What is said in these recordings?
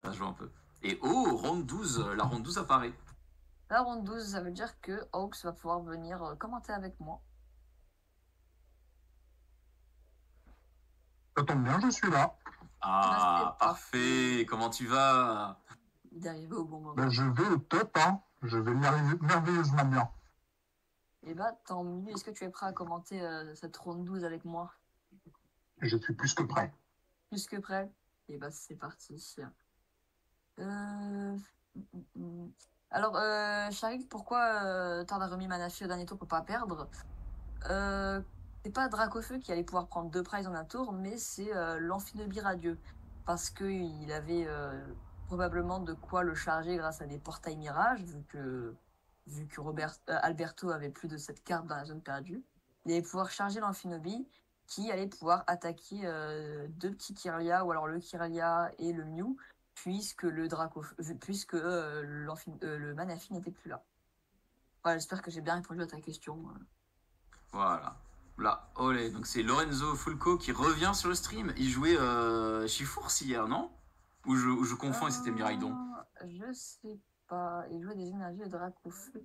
Ça joue un peu. Et oh, ronde 12, la ronde 12 apparaît. La ronde 12, ça veut dire que Hawks va pouvoir venir commenter avec moi. Ça tombe bien, je suis là. Ah, parfait. Comment tu vas? D'arriver au bon moment. Ben, je vais au top, hein. Je vais merveilleusement bien. Et bah, tant mieux. Est-ce que tu es prêt à commenter cette ronde 12 avec moi? Je suis plus que prêt. Plus que prêt? Et bah, c'est parti. Alors, Sharik, pourquoi t'en as remis Manafi au dernier tour pour pas perdre? C'est pas Dracofeu qui allait pouvoir prendre 2 prizes en un tour, mais c'est l'Amphinobie Radieux. Parce qu'il avait probablement de quoi le charger grâce à des portails mirages, vu que Alberto avait plus de cette carte dans la zone perdue. Il allait pouvoir charger l'Amphinobie, qui allait pouvoir attaquer 2 petits Kirlia, ou alors le Kirlia et le Mew, puisque le le Manaphy n'était plus là. Voilà, j'espère que j'ai bien répondu à ta question. Voilà. Là, olé. Donc c'est Lorenzo Fulco qui revient sur le stream. Il jouait Chifours hier, non? Ou je confonds et c'était Miraidon. Je sais pas. Il jouait des énergies de Dracofeu.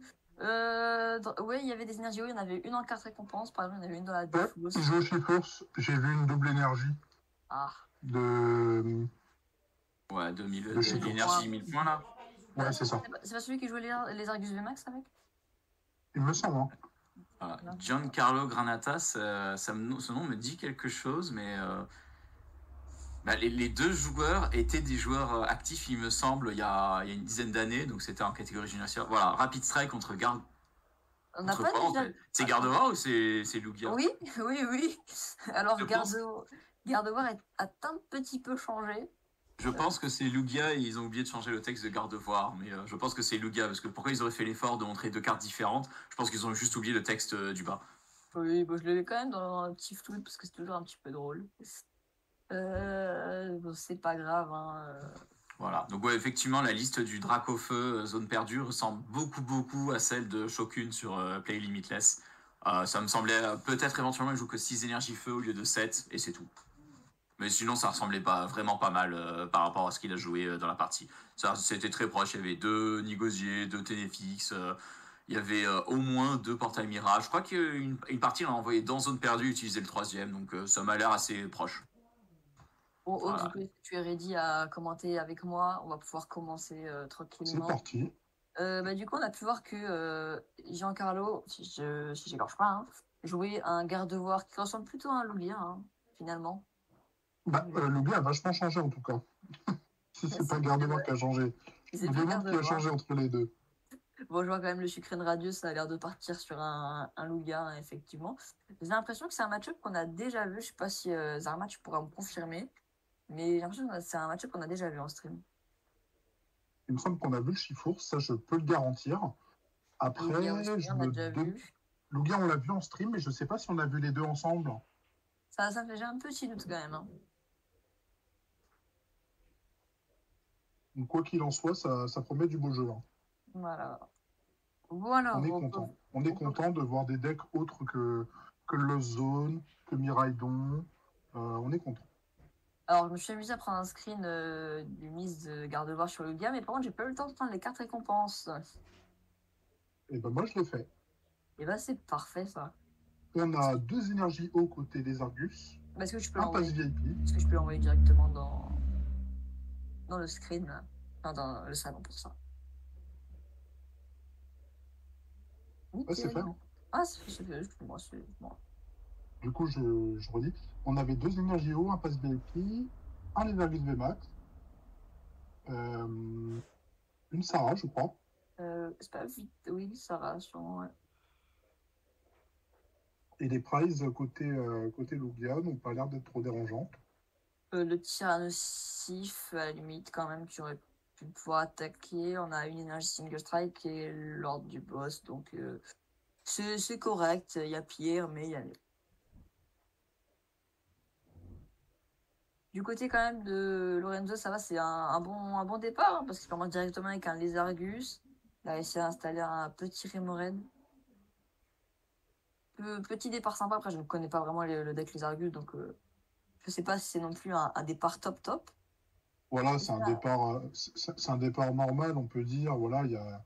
Oui, il y avait des énergies. Il y en avait une en carte récompense. Par exemple, il y en avait une dans la Ouais, défausse. il joue au Chiforce. J'ai vu une double énergie. Ah. De. Ouais, 2000 De chez l'énergie 1000 points là. Ouais, c'est ça. C'est pas celui qui jouait les Argus VMAX avec? Il me semble, hein. Voilà. Giancarlo Granata, ce nom me dit quelque chose, mais bah, les deux joueurs étaient des joueurs actifs, il me semble, il y a une dizaine d'années, donc c'était en catégorie junior. Voilà, Rapid Strike contre Garde. On n'a pas déjà... C'est Gardevoir ou c'est Lugia? Oui, oui. Alors, Gardevoir a un petit peu changé. Je pense que c'est Lugia et ils ont oublié de changer le texte de Gardevoir, mais je pense que c'est Lugia, parce que pourquoi ils auraient fait l'effort de montrer 2 cartes différentes? Je pense qu'ils ont juste oublié le texte du bas. Oui, bon, je l'avais quand même dans un petit flou parce que c'est toujours un petit peu drôle. Bon, c'est pas grave. Hein. Voilà, donc ouais, effectivement, la liste du Dracofeu zone perdue ressemble beaucoup à celle de Shokun sur Play Limitless. Ça me semblait peut-être éventuellement il joue que 6 énergies feu au lieu de 7, et c'est tout. Mais sinon, ça ressemblait vraiment pas mal par rapport à ce qu'il a joué dans la partie. C'était très proche, il y avait 2 Nigosier, 2 Ténéfix, il y avait au moins 2 portails Mirage. Je crois qu'une partie, il a envoyé dans zone perdue, utiliser le 3e, donc ça m'a l'air assez proche. Bon, voilà. Du coup, tu es ready à commenter avec moi? On va pouvoir commencer tranquillement. C'est parti. Du coup, on a pu voir que Giancarlo, si j'égorge pas, hein, jouait un garde-voir qui ressemble plutôt à un Lugia, hein, finalement. Bah, Lugia a vachement changé en tout cas. Si c'est pas Gardevoir qui a changé. Je me demande qui a changé entre les deux. Bon, je vois quand même le Sucrène Radieux, ça a l'air de partir sur un Lugia, hein, effectivement. J'ai l'impression que c'est un match-up qu'on a déjà vu. Je sais pas si Zarma, tu pourras me confirmer. Mais j'ai l'impression que c'est un match-up qu'on a déjà vu en stream. Il me semble qu'on a vu le Chifour, ça je peux le garantir. Après, Lugia aussi, on a déjà vu. Lugia, on l'a vu en stream, mais je sais pas si on a vu les deux ensemble. Ça me fait déjà un petit doute quand même. Hein. Donc, quoi qu'il en soit, ça promet du beau jeu. Hein. Voilà. On est content. On est content de voir des decks autres que Lost Zone, que Miraidon. On est content. Alors, je me suis amusé à prendre un screen du mise de Gardevoir sur Lugia, mais par contre, j'ai pas eu le temps de prendre les cartes récompenses. Et ben moi, je l'ai fait. Et bah, c'est parfait ça. On a 2 énergies haut côté des Argus. Est-ce que je peux un pass VIP. Est-ce que je peux l'envoyer directement dans le screen, là. Enfin, dans le salon pour ça. Ouais, c'est fait. Hein. Ah, c'est moi, c'est moi. Du coup, je redis. On avait 2 énergies haut, un pass VIP, un Lézardus VMAX, une Sarah, je crois. C'est pas vite, oui, Sarah, sûrement, ouais. Et les prizes côté Lugia n'ont pas l'air d'être trop dérangeantes. Le Tyrannosif, à la limite, quand même, qui aurait pu pouvoir attaquer. On a une énergie single strike et l'ordre du boss, donc c'est correct. Il y a pire, mais il y a mieux. Du côté quand même de Lorenzo, ça va, c'est un bon départ, hein, parce qu'il commence directement avec un Lézargus. Il a réussi à installer un petit Remoraid. Petit départ sympa, après je ne connais pas vraiment le deck Lézargus, donc je sais pas si c'est non plus un départ top. Voilà, C'est c'est un ça. départ, c'est un départ normal, on peut dire. Voilà, il y a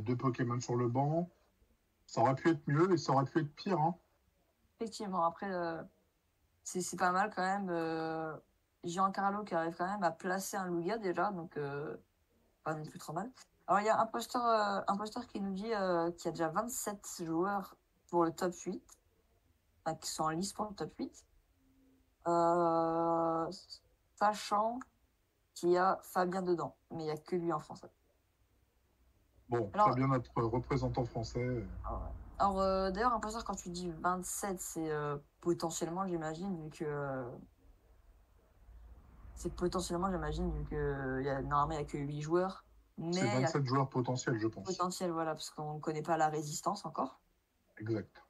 deux Pokémon sur le banc. Ça aurait pu être mieux et ça aurait pu être pire, hein. Effectivement, après, c'est pas mal quand même. Giancarlo qui arrive quand même à placer un Lugia déjà, donc pas non plus trop mal. Alors il y a un posteur qui nous dit qu'il y a déjà 27 joueurs pour le top 8, enfin, qui sont en lice pour le top 8. Euh, Sachant qu'il y a Fabien dedans, mais il n'y a que lui en français. Bon, Alors, Fabien, notre représentant français. d'ailleurs, un posteur, quand tu dis 27, c'est potentiellement, j'imagine, vu que. C'est potentiellement, j'imagine, vu que normalement, il n'y a que 8 joueurs. C'est Mais il y a 27 joueurs potentiels, je pense. potentiel, voilà, parce qu'on ne connaît pas la résistance encore. Exact.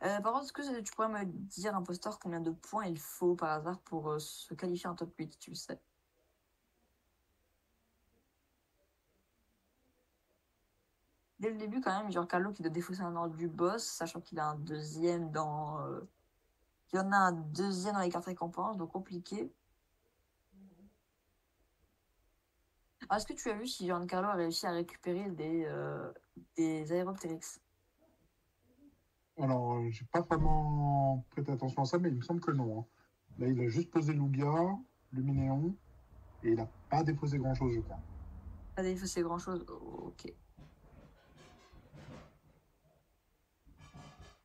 Par contre, est-ce que tu pourrais me dire, imposteur, combien de points il faut par hasard pour se qualifier en top 8, tu le sais? Dès le début, quand même, Giancarlo qui doit défausser un ordre du boss, sachant qu'il a un deuxième dans. Il y en a un deuxième dans les cartes récompenses, donc compliqué. Alors, est-ce que tu as vu si Giancarlo a réussi à récupérer des Aeropteryx? Alors, j'ai pas vraiment prêté attention à ça, mais il me semble que non, hein. Là, il a juste posé Lugia, Luminéon, et il n'a pas déposé grand-chose, je crois. Pas défaussé grand-chose? Ok.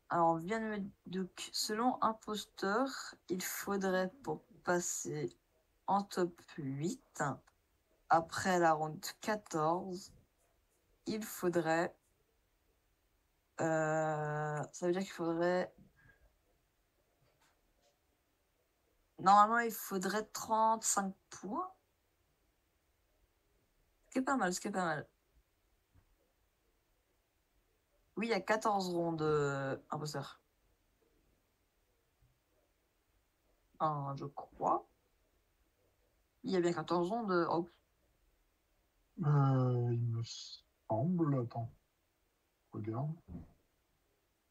Alors, on vient de me... Donc, selon Imposteur, il faudrait, pour passer en top 8, après la ronde 14, il faudrait... ça veut dire qu'il faudrait... Normalement, il faudrait 35 points. Ce qui est pas mal, ce qui est pas mal. Oui, il y a 14 rondes, Imposteur. Je crois. Il y a bien 14 rondes. Oh. Il me semble. Attends. Regarde.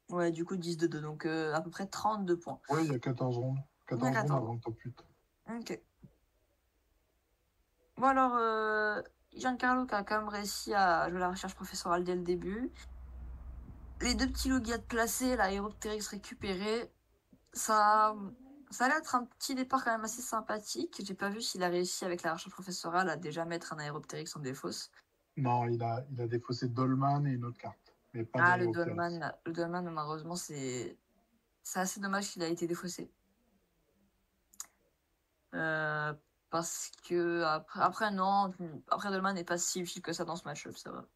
Ouais, du coup, 10 de 2, donc à peu près 32 points. Ouais, il y a 14 rondes. 14 rondes avant le top 8. Ok. Bon, alors, Giancarlo qui a quand même réussi à jouer la recherche professorale dès le début. Les deux petits Logias placés, la Aeropteryx récupérée, ça allait être un petit départ quand même assez sympathique. J'ai pas vu s'il a réussi avec la recherche professorale à déjà mettre un Aeropteryx en défausse. Non, il a défaussé Dolman et une autre carte. Mais pas Le Dolman, malheureusement, c'est assez dommage qu'il a été défaussé. Parce que après non, après Dolman n'est pas si utile que ça dans ce match-up, ça va.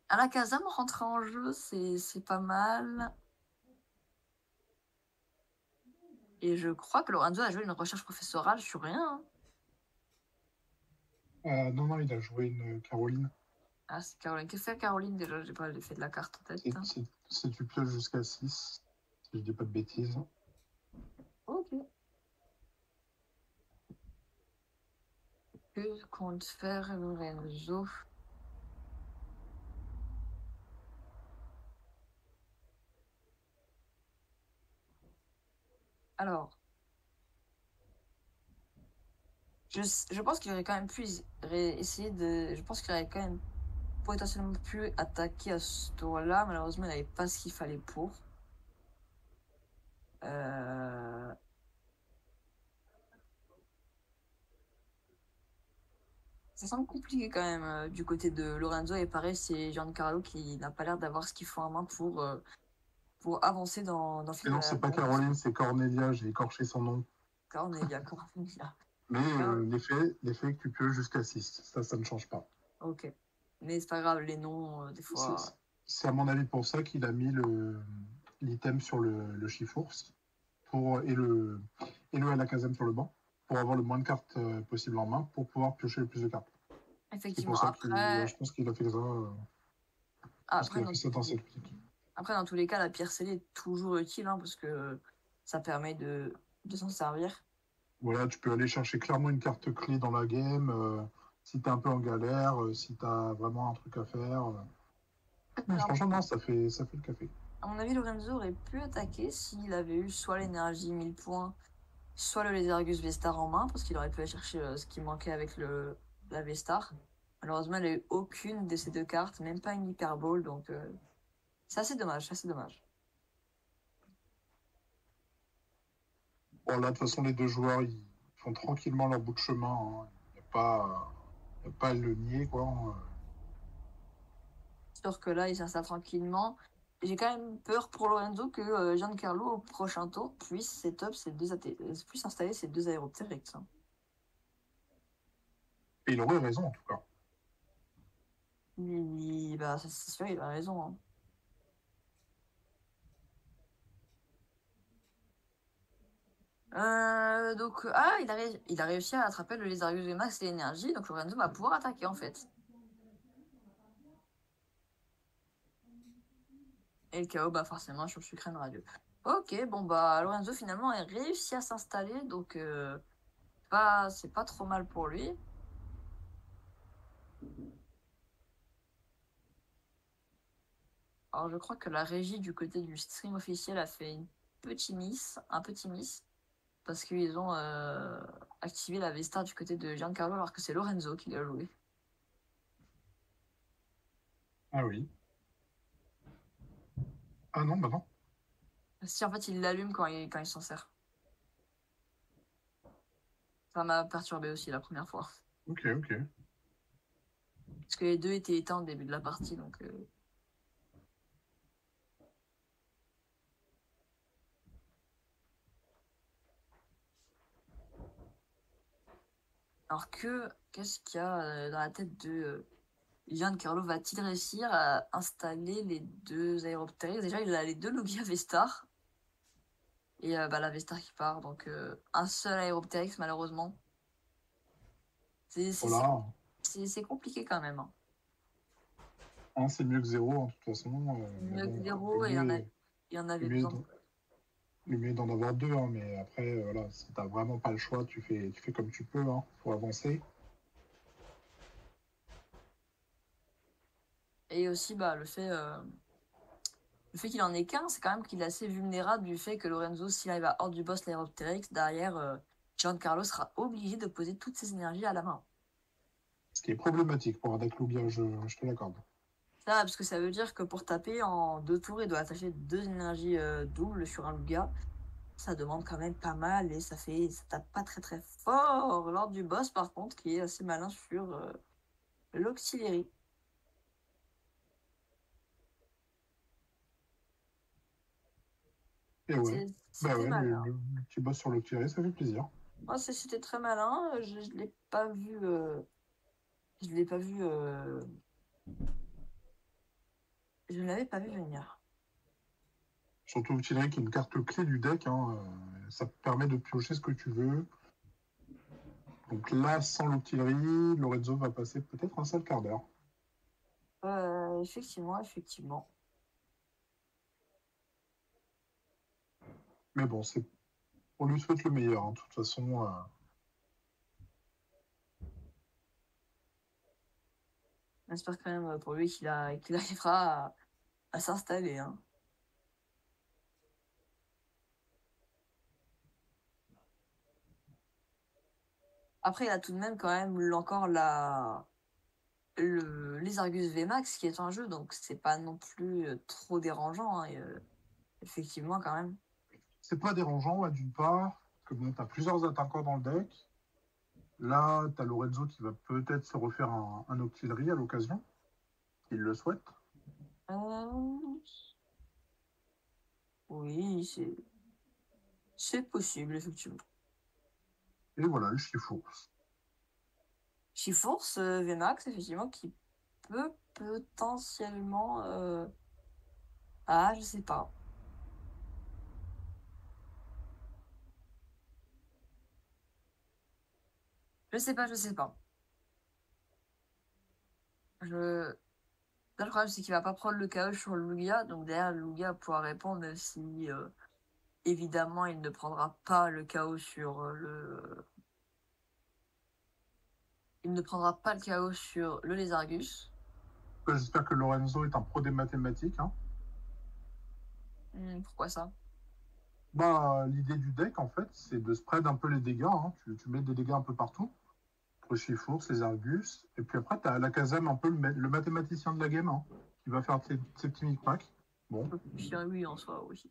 Alakazam rentrer en jeu, c'est pas mal. Et je crois que Lorenzo a joué une recherche professorale sur rien. Non, il a joué une Caroline. Ah, c'est Caroline. Qu'est-ce que fait Caroline déjà? J'ai pas l'effet de la carte en tête. C'est tu pioches jusqu'à 6, si je dis pas de bêtises. Ok. Que compte faire Lorenzo? Alors, je pense qu'il aurait quand même pu essayer de. Je pense qu'il aurait quand même potentiellement pu attaquer à ce tour-là. Malheureusement, il n'avait pas ce qu'il fallait pour. Ça semble compliqué quand même du côté de Lorenzo. Et pareil, c'est Giancarlo qui n'a pas l'air d'avoir ce qu'il faut en main pour avancer dans Et non, c'est pas Caroline, c'est Cornelia. J'ai écorché son nom. Cornelia. Mais l'effet que tu pioches jusqu'à 6, ça ne change pas. Ok. Mais c'est pas grave, les noms, des fois. C'est à mon avis pour ça qu'il a mis l'item sur le Chifours et le Alakazam sur le banc pour avoir le moins de cartes possible en main pour pouvoir piocher le plus de cartes. Effectivement. C'est pour ça je pense qu'il a fait ça. Après, dans tous les cas, la pierre scellée est toujours utile parce que ça permet de s'en servir. Voilà, tu peux aller chercher clairement une carte clé dans la game si tu es un peu en galère, si tu as vraiment un truc à faire. Franchement, non, ça fait le café. À mon avis, Lorenzo aurait pu attaquer s'il avait eu soit l'énergie 1000 points, soit le Lézargus V-Star en main, parce qu'il aurait pu aller chercher ce qui manquait avec la V-Star. Malheureusement, il n'a eu aucune de ces deux cartes, même pas une Hyper Ball, donc c'est assez dommage, c'est assez dommage. Bon, là, de toute façon, les deux joueurs, ils font tranquillement leur bout de chemin. Hein. Il n'y a pas à le nier, quoi. Hein. Sûr que là, il s'installe tranquillement. J'ai quand même peur pour Lorenzo que Giancarlo, au prochain tour, puisse puisse installer ses deux aéroptérix. Hein. Et il aurait raison, en tout cas. Bah, c'est sûr, il a raison. Hein. Donc, il a réussi à attraper le Lézardus VMAX et l'énergie, donc Lorenzo va pouvoir attaquer en fait. Et le KO, bah forcément, sur le Sucrène Radio. Ok, bon bah Lorenzo finalement a réussi à s'installer, donc c'est pas trop mal pour lui. Alors je crois que la régie du côté du stream officiel a fait un petit miss, parce qu'ils ont activé la V-Star du côté de Giancarlo alors que c'est Lorenzo qui l'a joué. Ah oui. Ah non, bah non. Si en fait il l'allume quand il s'en sert. Ça m'a perturbé aussi la première fois. Ok, ok. Parce que les deux étaient éteints au début de la partie, donc... Alors qu'est-ce qu'il y a dans la tête de Giancarlo? Va-t-il réussir à installer les deux aéroptères? Déjà, il a les deux Logia V-Star. Et bah, la V-Star qui part, donc un seul aéroptérix malheureusement. Voilà. C'est compliqué quand même. Hein. Un, c'est mieux que zéro, hein, de toute façon. Mieux que zéro, et il y en avait besoin. Le mieux d'en avoir deux, hein, mais après, voilà, si t'as vraiment pas le choix, tu fais comme tu peux hein, pour avancer. Et aussi, bah, le fait qu'il en ait qu'un, c'est quand même qu'il est assez vulnérable du fait que Lorenzo, s'il arrive à hors du boss l'aéroptérix, derrière, Giancarlo sera obligé de poser toutes ses énergies à la main. Ce qui est problématique pour un deck Lugia, je te l'accorde. Ça, parce que ça veut dire que pour taper en 2 tours, il doit attacher 2 énergies doubles sur un Lugia. Ça demande quand même pas mal et ça tape pas très très fort lors du boss par contre, qui est assez malin sur l'auxiliary. Et ouais, C'était malin. le petit boss sur l'auxiliary, ça fait plaisir. Moi, c'était très malin. Je l'ai pas vu. Je l'ai pas vu. Je ne l'avais pas vu venir. Surtout l'auxiliary qui est une carte clé du deck. Hein, ça permet de piocher ce que tu veux. Donc là, sans l'auxiliary, Lorenzo va passer peut-être un seul quart d'heure. Effectivement, effectivement. Mais bon, on lui souhaite le meilleur. Hein, de toute façon. J'espère quand même pour lui qu'il arrivera à s'installer. Hein. Après, il a tout de même quand même encore les Argus VMAX qui est en jeu, donc c'est pas non plus trop dérangeant. Hein, effectivement, quand même. C'est pas dérangeant, ouais, d'une part, que bon, tu as plusieurs attaquants dans le deck. Là, tu as Lorenzo qui va peut-être se refaire un auxiliary à l'occasion, s'il le souhaite. Oui, c'est possible, effectivement. Et voilà, le Chifours. Chifours VMAX, effectivement, qui peut potentiellement... Ah, je sais pas. Je sais pas, je sais pas. Là, le problème, c'est qu'il va pas prendre le KO sur le Lugia, donc derrière, le Lugia pourra répondre, même si, évidemment, il ne prendra pas le KO sur Il ne prendra pas le KO sur le Lézargus. J'espère que Lorenzo est un pro des mathématiques. Hein. Pourquoi ça? L'idée du deck, en fait, c'est de spread un peu les dégâts. Hein. Tu mets des dégâts un peu partout. Entre Chifours, les Argus. Et puis après, tu as la Kazam, un peu le mathématicien de la game, hein, qui va faire ses petits micmacs. Bon. Puis oui, en soi aussi.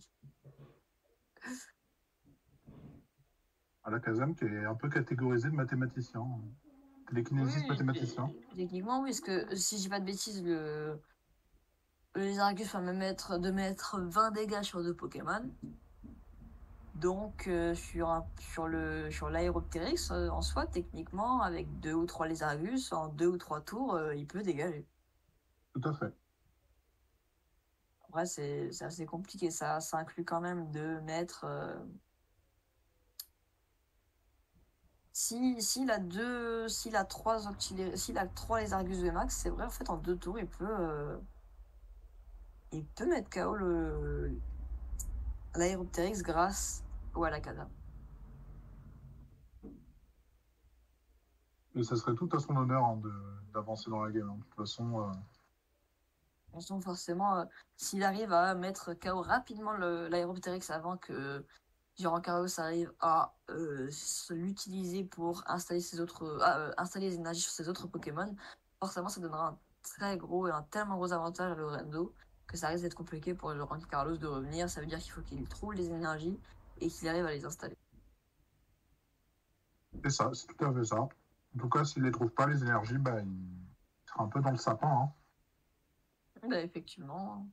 La Kazam qui est un peu catégorisé de mathématicien. Télékinésiste Oui, mathématicien. techniquement, oui, parce que si j'ai pas de bêtises, les Argus va de mettre 20 dégâts sur 2 Pokémon. Donc, sur l'Aéroptérix, en soi, techniquement, avec 2 ou 3 les Argus, en 2 ou 3 tours, il peut dégager. Tout à fait. Après, c'est assez compliqué. Ça inclut quand même de mettre. S'il a 3 auxiliaires, s'il a 3 les Argus de max, c'est vrai, en fait, en 2 tours, il peut mettre KO l'Aéroptérix grâce au Alakazam. Et ça serait tout à son honneur hein, d'avancer dans la game. Hein. De toute façon. Forcément, s'il arrive à mettre KO rapidement l'Aéroptérix avant que Giancarlos arrive à l'utiliser pour installer installer les énergies sur ses autres Pokémon, forcément ça donnera un très gros et un tellement gros avantage à Lorenzo que ça risque d'être compliqué pour Giancarlos de revenir. Ça veut dire qu'il faut qu'il trouve les énergies et qu'il arrive à les installer. C'est ça, c'est tout à fait ça. En tout cas, s'il ne les trouve pas, les énergies, il sera un peu dans le sapin. Hein. Effectivement.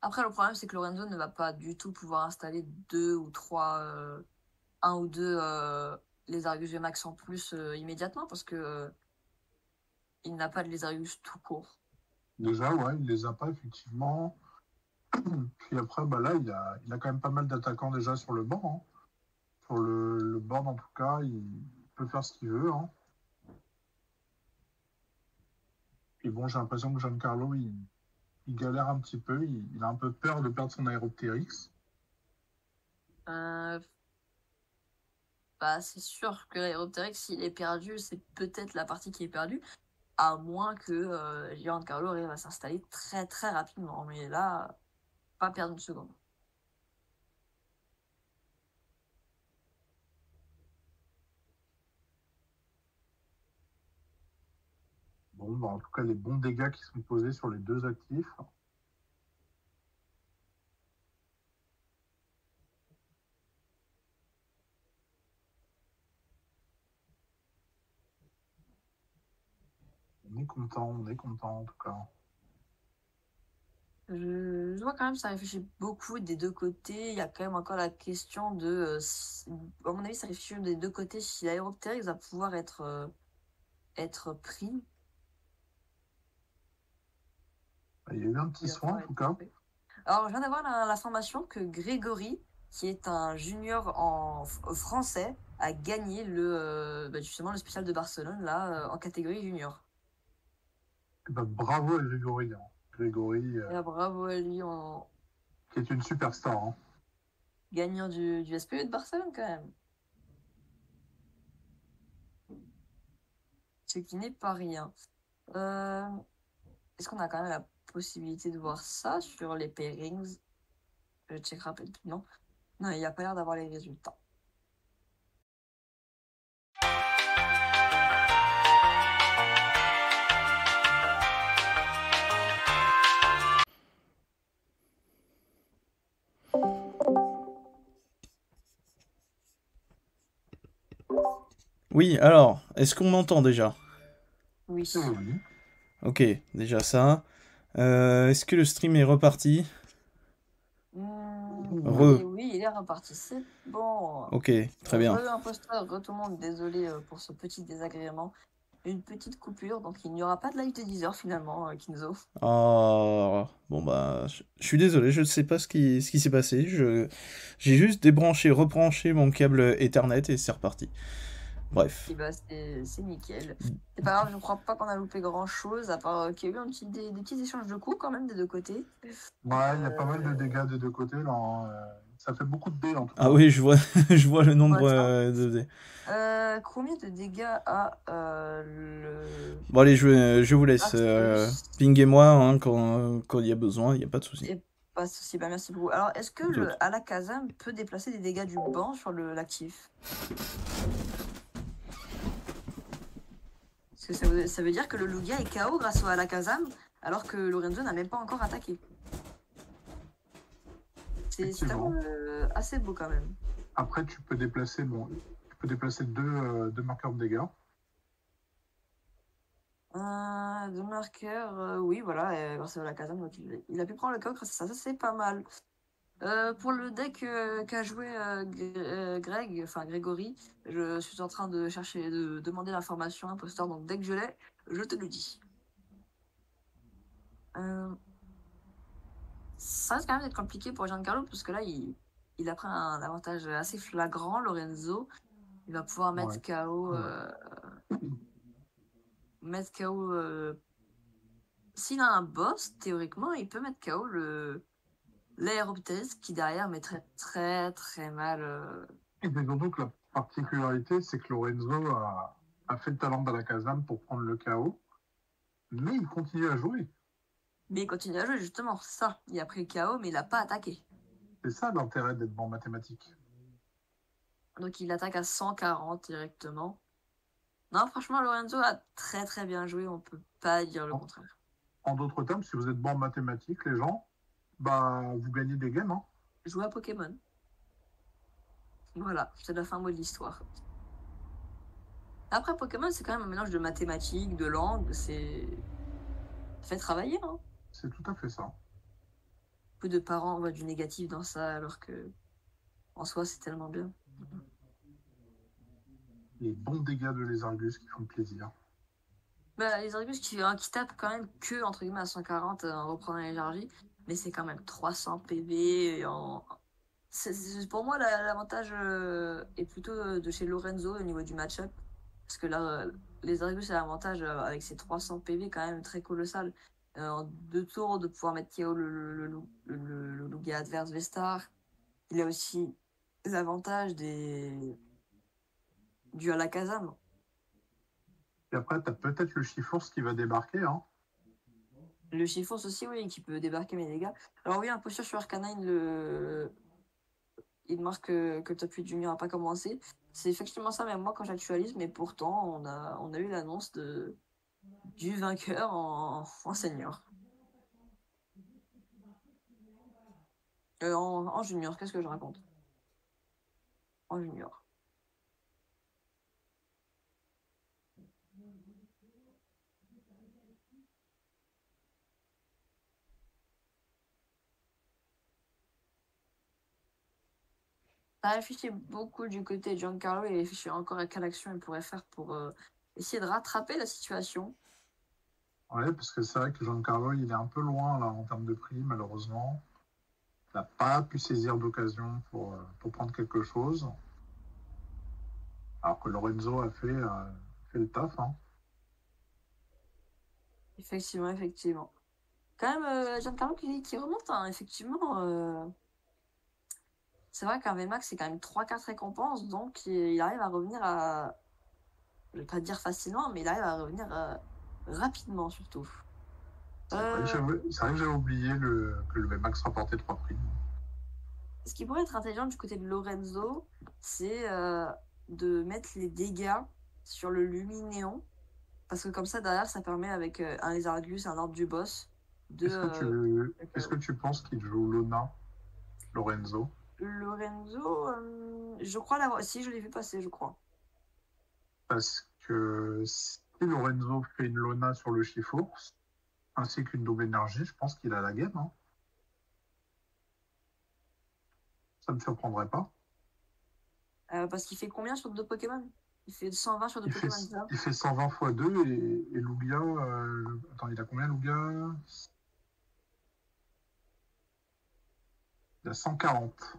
Après, le problème, c'est que Lorenzo ne va pas du tout pouvoir installer 2 ou 3, 1 ou 2 les Argus Max en plus immédiatement parce que il n'a pas de les Argus tout court. Déjà, ouais, il les a pas, effectivement. Puis après, là, il a quand même pas mal d'attaquants déjà sur le banc. Hein. Sur le board, en tout cas, il peut faire ce qu'il veut. Hein. Et bon, j'ai l'impression que Giancarlo, il galère un petit peu. Il a un peu peur de perdre son Aéroptérix. C'est sûr que l'Aéroptérix, s'il est perdu, c'est peut-être la partie qui est perdue. À moins que Giancarlo arrive à s'installer très très rapidement. Mais là, pas perdre une seconde. Bon, en tout cas, les bons dégâts qui sont posés sur les deux actifs. On est content en tout cas. Je vois quand même ça réfléchit beaucoup des deux côtés. Il y a quand même encore la question de... à mon avis, ça réfléchit des deux côtés si l'Aéroptérix va pouvoir être pris. Il y a eu un petit soin en tout cas. Alors, je viens d'avoir l'information que Grégory, qui est un junior en français, a gagné justement le spécial de Barcelone là, en catégorie junior. Bravo à Grégory. Hein. Grégory. Bravo à lui qui est une superstar. Hein. Gagnant du SPE de Barcelone quand même. Ce qui n'est pas rien. Est-ce qu'on a quand même la possibilité de voir ça sur les pairings? Je check rapidement. Non, il n'y a pas l'air d'avoir les résultats. Oui, alors, est-ce qu'on m'entend déjà? Oui. Ok, déjà ça. Est-ce que le stream est reparti? Oui, il est reparti, c'est bon. Ok, très bien. Imposteur, tout le monde, désolé pour ce petit désagrément. Une petite coupure, donc il n'y aura pas de live de 10 heures finalement, Kinzo. Oh, bon je suis désolé, je ne sais pas ce qui s'est passé. J'ai juste débranché, rebranché mon câble Ethernet et c'est reparti. Bref. Et c'est nickel. C'est pas grave, je ne crois pas qu'on a loupé grand chose, à part qu'il y a eu des petits échanges de coups quand même des deux côtés. Ouais, il y a pas mal de dégâts des deux côtés là. Hein. Ça fait beaucoup de dés en tout cas. Ah oui, je vois, je vois le nombre Ouais, ça. de dés. Combien de dégâts a le Bon, allez, je vous laisse. Arceus? Pinguez-moi hein, quand il y a besoin, il n'y a pas de souci. Et pas de souci, bah merci beaucoup. Alors, est-ce que D'autres. le Alakazam peut déplacer des dégâts du banc sur l'actif? Parce que ça veut dire que le Lugia est KO grâce au Alakazam, alors que Lorenzo n'a même pas encore attaqué. C'est Effectivement. assez beau quand même. Après, tu peux déplacer deux marqueurs de dégâts. Deux marqueurs, oui, voilà, grâce au Alakazam, donc il a pu prendre le KO grâce à ça, ça c'est pas mal. Pour le deck qu'a joué Greg, enfin Grégory, je suis en train de chercher, de demander l'information imposteur, donc dès que je l'ai, je te le dis. Ça risque quand même d'être compliqué pour Giancarlo, parce que là, il a pris un avantage assez flagrant, Lorenzo. Il va pouvoir mettre Ouais. KO. Ouais. Mettre KO. S'il a un boss, théoriquement, il peut mettre KO l'aéroptériste qui derrière mettrait très très mal. Et mais surtout que la particularité, c'est que Lorenzo a fait le talent d'Alakazam pour prendre le KO, mais il continue à jouer. Mais il continue à jouer, justement, c'est ça. Il a pris le KO, mais il n'a pas attaqué. C'est ça l'intérêt d'être bon en mathématiques. Donc il attaque à 140 directement. Non, franchement, Lorenzo a très très bien joué, on peut pas dire le contraire. En d'autres termes, si vous êtes bon en mathématiques, les gens, bah vous gagnez des games. Hein. Jouer à Pokémon. Voilà, c'est la fin mot de l'histoire. Après, Pokémon, c'est quand même un mélange de mathématiques, de langues, c'est. Ça fait travailler, hein. C'est tout à fait ça. Beaucoup de parents voient du négatif dans ça, alors que en soi, c'est tellement bien. Les bons dégâts de Lézargus qui font plaisir. Bah, les Argus qui tapent quand même que entre guillemets à 140 en reprenant l'énergie, mais c'est quand même 300 PV pour moi l'avantage est plutôt de chez Lorenzo au niveau du match-up, parce que là les Argus a l'avantage avec ses 300 PV quand même très colossal, en 2 tours de pouvoir mettre KO le Lugia adverse Vestar. Il a aussi l'avantage du Alakazam. Et après, tu as peut-être le Chiforce qui va débarquer. Hein. Le Chiffons aussi, oui, qui peut débarquer mes dégâts. Alors oui, imposture sur Arcanine, il marque que le top 8 Junior n'a pas commencé. C'est effectivement ça, même moi, quand j'actualise, mais pourtant, on a eu l'annonce du vainqueur en senior. En junior, qu'est-ce que je raconte? En junior. Ça réfléchit beaucoup du côté de Giancarlo et réfléchit encore à quelle action il pourrait faire pour essayer de rattraper la situation. Ouais, parce que c'est vrai que Giancarlo, il est un peu loin là en termes de prix, malheureusement. Il n'a pas pu saisir d'occasion pour prendre quelque chose. Alors que Lorenzo a fait le taf. Hein. Effectivement. Quand même, Giancarlo qui remonte, hein, effectivement. C'est vrai qu'un VMAX, c'est quand même 3-4 récompenses, donc il arrive à revenir à. Je vais pas dire facilement, mais il arrive à revenir rapidement, surtout. C'est vrai que j'avais oublié que le VMAX rapportait 3 prix. Ce qui pourrait être intelligent du côté de Lorenzo, c'est de mettre les dégâts sur le Luminéon, parce que comme ça, derrière, ça permet avec un Lézargus, un ordre du boss, de. Est-ce que tu penses qu'il joue Lona, Lorenzo? Lorenzo, je crois si je l'ai vu passer, je crois. Parce que si Lorenzo fait une Lona sur le Chifours, ainsi qu'une double énergie, je pense qu'il a la game. Hein. Ça ne me surprendrait pas. Parce qu'il fait combien sur 2 Pokémon? Il fait 120 sur 2 Pokémon, ça? Il fait 120 x 2 et Lugia. Attends, il a combien Lugia? Il a 140.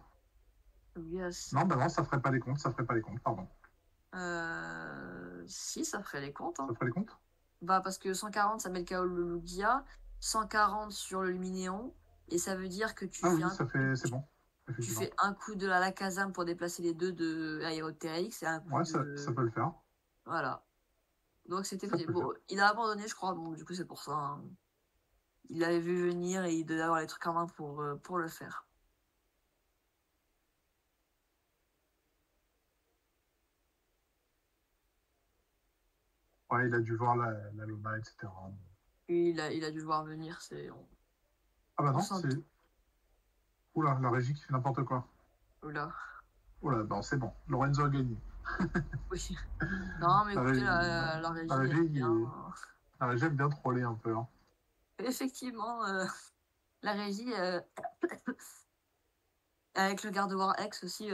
Yes. Non, bah non, ça ferait pas les comptes, pardon. Si, ça ferait les comptes. Hein. Ça ferait les comptes? Bah, parce que 140, ça met le KO le Lugia, 140 sur le Luminéon, et ça veut dire que tu Ah fais oui, c'est bon. Tu effectivement. fais un coup de la Kazam pour déplacer les deux de Aérothérix et un coup Ouais, de. ça peut le faire. Voilà. Donc c'était Ça possible. peut le faire. Bon, il a abandonné, je crois. Bon, du coup, c'est pour ça, hein. Il l'avait vu venir et il devait avoir les trucs en main pour le faire. Ouais, il a dû voir la Luna, etc. Et il a dû le voir venir. Ah bah On non, sent. c'est... Oula, la régie qui fait n'importe quoi. Oula. Oula, bon, c'est bon. Lorenzo a gagné. Oui. Non, mais La écoutez, régie, la la régie aime régie, bien. la régie aime bien troller un peu. Hein. Effectivement, la régie, avec le Garde War X aussi,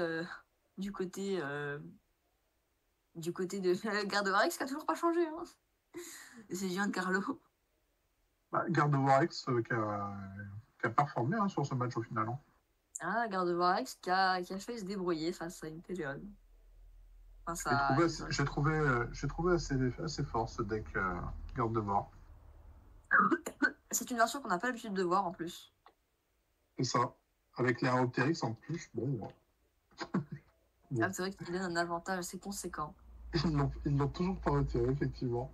du côté, de Garde War X qui a toujours pas changé. Hein. C'est Giancarlo. Bah, Garde X qui a performé hein, sur ce match au final. Hein. Ah, Garde War X qui a fait se débrouiller face à une Téléon. Face J'ai à trouvé, une... j'ai trouvé assez fort ce deck Garde. C'est une version qu'on n'a pas l'habitude de voir en plus. C'est ça. Avec les Aéroptérix en plus, bon. Bon. Ah, c'est vrai qu'il donne un avantage assez conséquent. Ils l'ont toujours pas retiré, effectivement.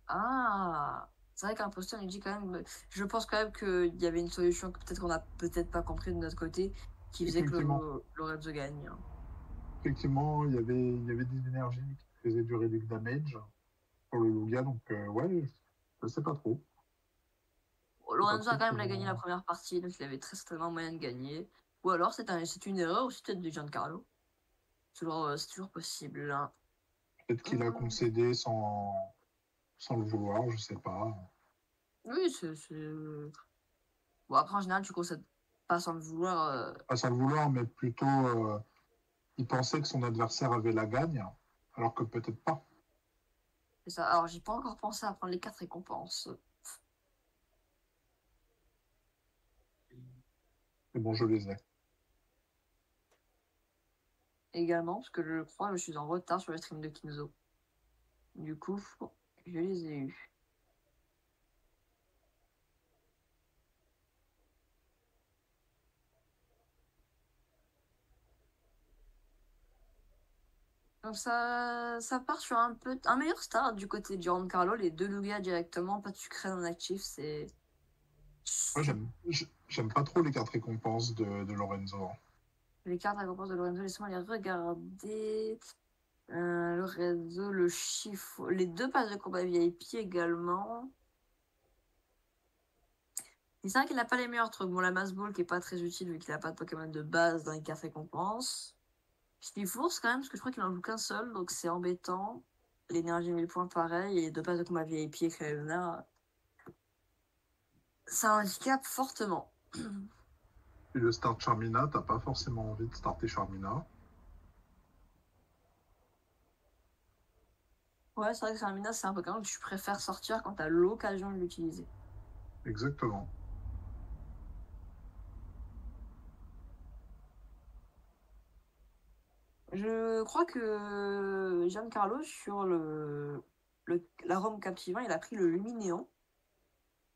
Ah, c'est vrai qu'un poster nous dit quand même. Je pense quand même qu'il y avait une solution que peut-être qu'on n'a peut-être pas compris de notre côté, qui faisait que Effectivement. Lorenzo gagne. Effectivement, il y avait des énergies qui faisaient du reduct damage pour le Lugia, donc ouais, je sais pas trop. Lorenzo a quand même gagné la première partie, donc il avait très certainement moyen de gagner. Ou alors c'est une erreur aussi peut-être de Giancarlo. C'est toujours possible. Hein. Peut-être qu'il a concédé sans le vouloir, je sais pas. Oui, Bon, après, en général, tu concèdes pas sans le vouloir. Pas sans le vouloir, mais plutôt il pensait que son adversaire avait la gagne, alors que peut-être pas. C'est ça. Alors, j'ai pas encore pensé à prendre les 4 récompenses. Mais bon, je les ai. Également, parce que je crois que je suis en retard sur le stream de Kinzo. Du coup, je les ai eus. Donc ça part sur un meilleur start du côté de Giancarlo. Les deux Lugia directement, pas de sucré en actif, c'est... Moi, j'aime pas trop les cartes récompenses de Lorenzo. Les cartes récompenses de Lorenzo, laissez-moi les regarder. Lorenzo, le chiffre, les 2 passes de combat VIP également. C'est vrai qu'il n'a pas les meilleurs trucs. Bon, la Mass Ball qui est pas très utile vu qu'il n'a pas de Pokémon de base dans les cartes récompenses. Force quand même, parce que je crois qu'il en joue qu'un seul, donc c'est embêtant. L'énergie 1000 points pareil, et 2 passes de combat VIP et Crayona. Ça handicap fortement. Puis le start Charmina, t'as pas forcément envie de starter Charmina. Ouais, c'est vrai que Charmina, c'est un Pokémon que tu préfères sortir quand t'as l'occasion de l'utiliser. Exactement. Je crois que Giancarlo, sur la Rome Captivant, il a pris le Luminéon.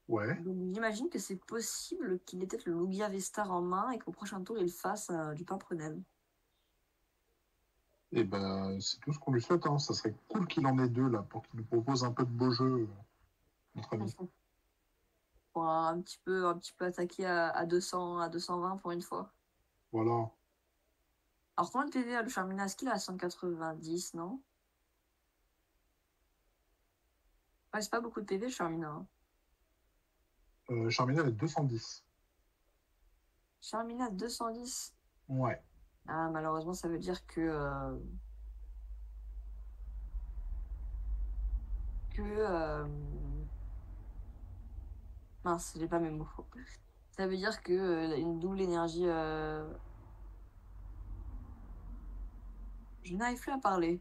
Ouais. Donc j'imagine que c'est possible qu'il ait peut-être le Lugia Vestar en main et qu'au prochain tour, il fasse du Pimprenel. Et ben, c'est tout ce qu'on lui souhaite. Hein. Ça serait cool qu'il en ait 2 là, pour qu'il nous propose un peu de beau jeu, notre ami. Pour un petit peu attaquer à 200, à 220 pour une fois. Voilà. Alors combien de PV a le Charmina? Est-ce qu'il a 190, non? Ouais, c'est pas beaucoup de PV le Charmina. Hein. Charmina est 210. Charmina 210. Ouais. Ah, malheureusement, ça veut dire que mince, j'ai pas mes mots. Ça veut dire que une double énergie. Je n'arrive plus à parler.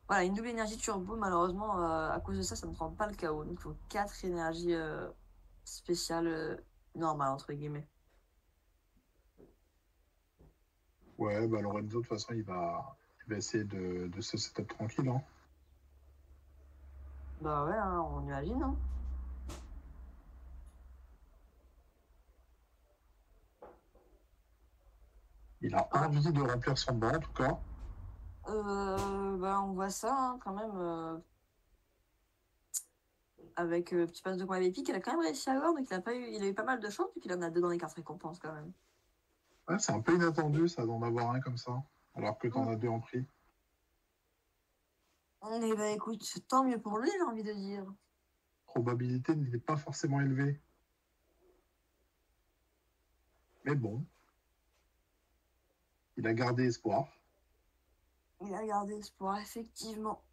Voilà, une double énergie turbo, malheureusement, à cause de ça, ça ne prend pas le KO. Donc, il faut 4 énergies spéciales normales, entre guillemets. Ouais, bah Lorenzo, de toute façon, il va essayer de se setup tranquille. Hein. Bah ouais, hein, on imagine, hein. Il a envie de remplir son banc, en tout cas. Bah on voit ça, hein, quand même. Avec petit passe de combat épique, il a quand même réussi à avoir, donc il a eu pas mal de chance, puis il en a 2 dans les cartes récompenses quand même. Ouais, c'est un peu inattendu, ça, d'en avoir un comme ça, alors que t'en as 2 en prix. Eh bah écoute, tant mieux pour lui, j'ai envie de dire. Probabilité n'était pas forcément élevée. Mais bon, il a gardé espoir. Il a gardé espoir, effectivement.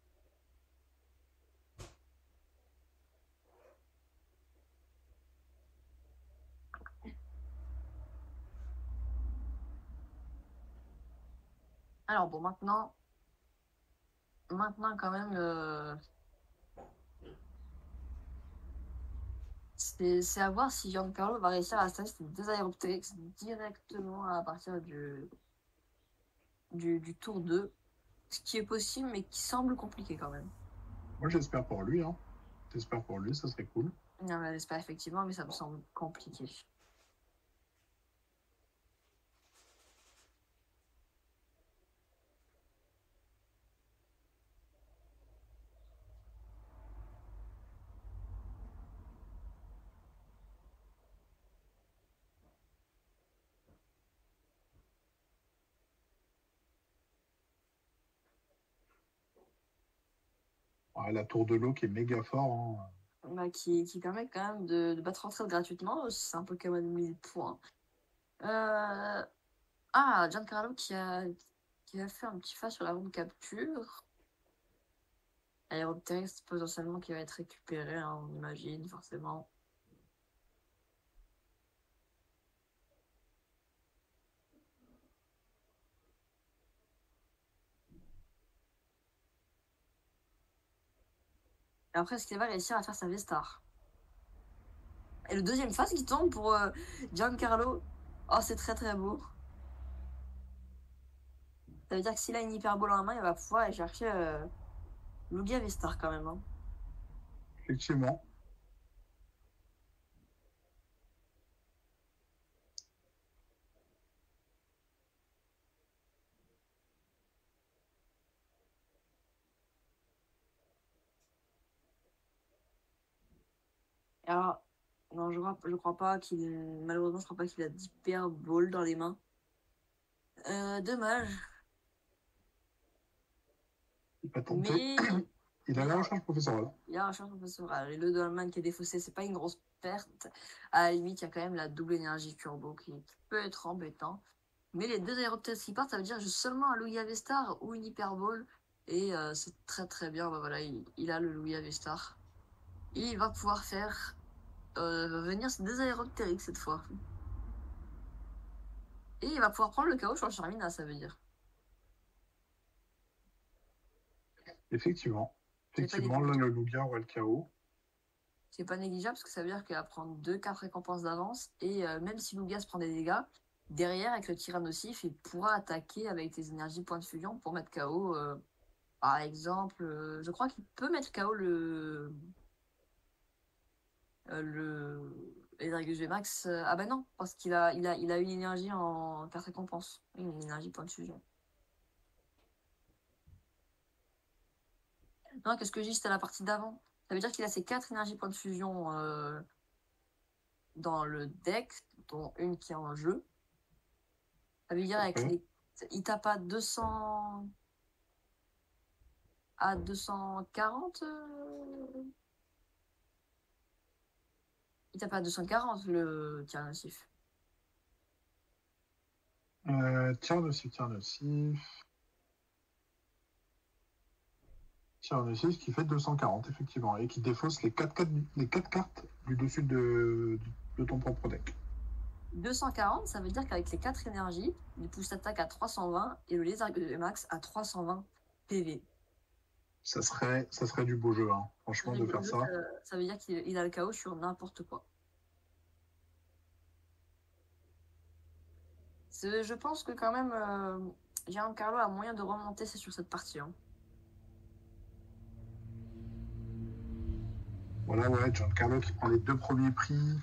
Alors bon, maintenant quand même, c'est à voir si Giancarlo va réussir à installer ses 2 Aéropteryx directement à partir du tour 2. Ce qui est possible, mais qui semble compliqué quand même. Moi, j'espère pour lui. Hein. J'espère pour lui, ça serait cool. Non, mais j'espère effectivement, mais ça me semble compliqué. Ouais, la tour de l'eau qui est méga fort. Hein. Bah, qui permet quand même de battre en retraite gratuitement. C'est un Pokémon 1000 points. Giancarlo qui a fait un petit face sur la roue de capture. Aéropteryx potentiellement qui va être récupéré, hein, on imagine forcément. Et après, est-ce qu'il va réussir à faire sa V-Star? Et le deuxième phase qui tombe pour Giancarlo. Oh, c'est très très beau. Ça veut dire que s'il a une hyperbole en main, il va pouvoir aller chercher Lugia V-Star quand même. Hein. Effectivement. Alors, non, je crois pas malheureusement, je crois pas qu'il a d'hyperbole dans les mains. Dommage. Il va tenter. Mais Il a la recherche professorale. il y a un chance professoral. Et le Dolman qui est défaussé, c'est pas une grosse perte. À la limite, il y a quand même la double énergie turbo qui peut être embêtant. Mais les 2 aéropteryx qui partent, ça veut dire juste seulement un Lugia V-Star ou une hyperbole. Et c'est très très bien. Bah, voilà, il a le Lugia V-Star. Et il va pouvoir faire venir ses 2 aéropteryx cette fois. Et il va pouvoir prendre le KO sur le Charmina, ça veut dire. Effectivement. Effectivement, là, le Lugia aura le KO. C'est pas négligeable parce que ça veut dire qu'il va prendre 2 cartes récompenses d'avance. Et même si Lugia se prend des dégâts, derrière, avec le Tyrannosif, il pourra attaquer avec des énergies point de fusion pour mettre KO. Par exemple, je crois qu'il peut mettre KO les Dragus Max. Ah bah non, parce qu'il a une énergie en carte récompense. Une énergie point de fusion. Non, qu'est-ce que je dis, c'était la partie d'avant. Ça veut dire qu'il a ses 4 énergies point de fusion dans le deck, dont une qui est en jeu. Ça veut dire il tape à 200 à 240 Il tape à 240 le Tyrannosif. Tyrannosif qui fait 240, effectivement, et qui défausse les 4 cartes du dessus de ton propre deck. 240, ça veut dire qu'avec les 4 énergies, il pousse l'attaque à 320 et le lézard max à 320 PV. Ça serait du beau jeu, hein, franchement, de faire ça. Ça veut dire qu'il a le KO sur n'importe quoi. Je pense que quand même, Giancarlo a moyen de remonter sur cette partie. Hein. Voilà, ouais, Giancarlo qui prend les 2 premiers prix,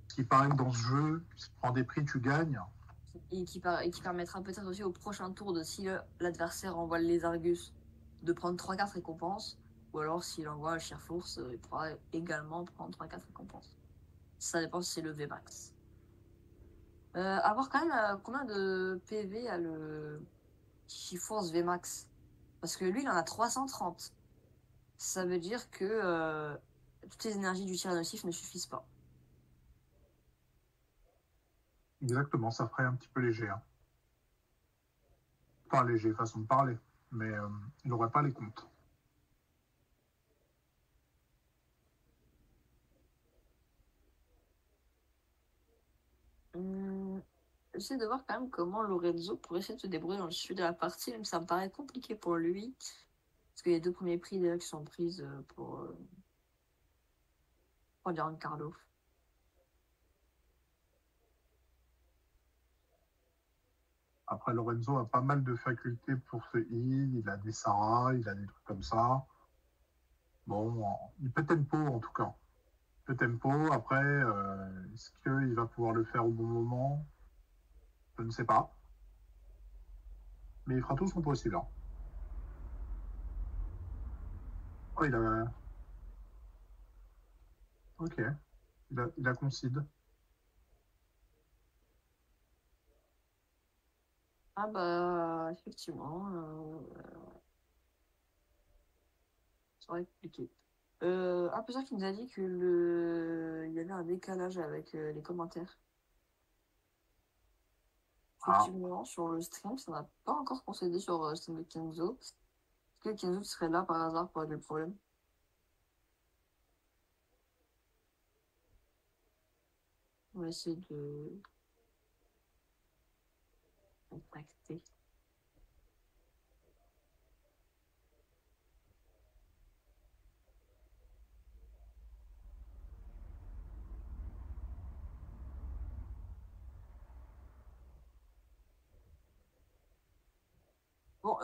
qui paraît que dans ce jeu, si tu prends des prix, tu gagnes. Et qui permettra peut-être aussi au prochain tour de si l'adversaire envoie les Argus de prendre 3-4 récompenses, ou alors s'il envoie le Force, il pourra également prendre 3-4 récompenses. Ça dépend si c'est le VMAX. À voir quand même combien de PV a le Force VMAX. Parce que lui, il en a 330. Ça veut dire que toutes les énergies du tir nocif ne suffisent pas. Exactement, ça ferait un petit peu léger. Hein. Enfin, léger, façon de parler. Mais il n'aurait pas les comptes. J'essaie de voir quand même comment Lorenzo pourrait essayer de se débrouiller dans le sud de la partie, même ça me paraît compliqué pour lui. Parce qu'il y a 2 premiers prix déjà qui sont prises pour Giancarlo. Après, Lorenzo a pas mal de facultés pour se heal. Il a des Sarah, il a des trucs comme ça. Bon, il peut tempo en tout cas. Il peut tempo. Après, est-ce qu'il va pouvoir le faire au bon moment? Je ne sais pas. Mais il fera tout son possible. Hein. Oh, il a. Ok. Il a concede. Ah bah, effectivement. Ça aurait été compliqué. Un peu ça qui nous a dit que il y avait un décalage avec les commentaires. Effectivement, sur le stream, ça n'a pas encore concédé sur le stream de Kenzo. Est-ce que Kenzo serait là par hasard pour régler le problème? On va essayer de contacter. Bon,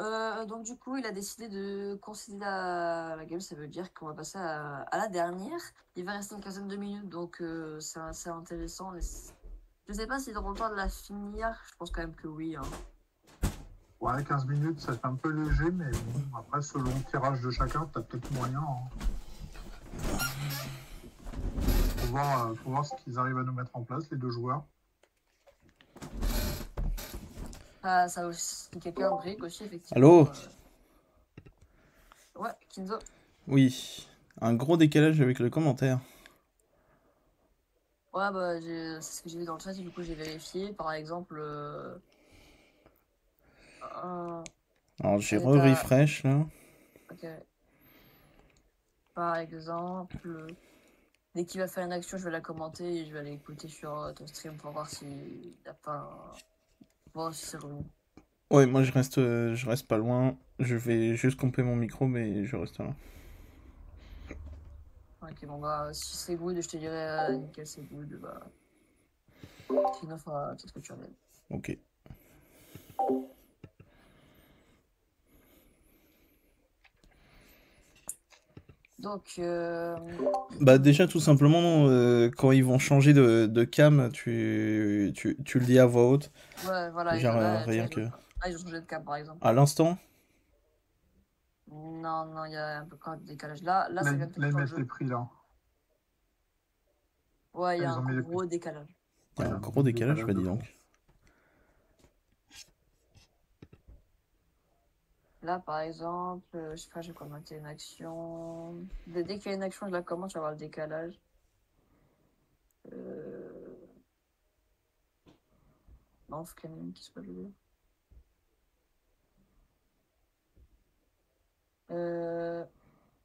donc du coup, il a décidé de concéder la game. Ça veut dire qu'on va passer à la dernière. Il va rester une quinzaine de minutes, donc c'est assez intéressant. Mais je sais pas s'ils auront le temps de la finir. Je pense quand même que oui. Hein. Ouais, 15 minutes, ça fait un peu léger, mais bon, après, selon le tirage de chacun, t'as peut-être moyen. Hein. Faut voir ce qu'ils arrivent à nous mettre en place, les 2 joueurs. Ça aussi, quelqu'un brique aussi, effectivement. Allô Ouais, Kinzo. Oui, un gros décalage avec le commentaire. Ouais, bah, c'est ce que j'ai vu dans le chat, et du coup, j'ai vérifié. Par exemple. Alors j'ai refresh là. Ok. Par exemple. Dès qu'il va faire une action, je vais la commenter et je vais aller écouter sur ton stream pour voir s'il n'y a pas. Voir si c'est revenu. Ouais, moi je reste pas loin. Je vais juste couper mon micro, mais je reste là. Ok, bon bah, si c'est good, je te dirai nickel, c'est good. Bah. Sinon, faudra peut-être que tu reviennes. Ok. Donc. Bah déjà tout simplement quand ils vont changer de cam, tu le dis à voix haute. Ouais, voilà. Genre rien que. Ah, ils ont changé de cam par exemple. À l'instant? Non, il y a un peu quand de décalage. Là, ça vient de Là, ils changer. mettent les prix là. Ouais, il y a un gros décalage. Il y a un gros décalage, bah dis donc. Là, par exemple, je sais pas, je vais commenter une action. Dès qu'il y a une action, je la commente, je vais avoir le décalage. Non, faut qu'il y en ait une qui soit jouée.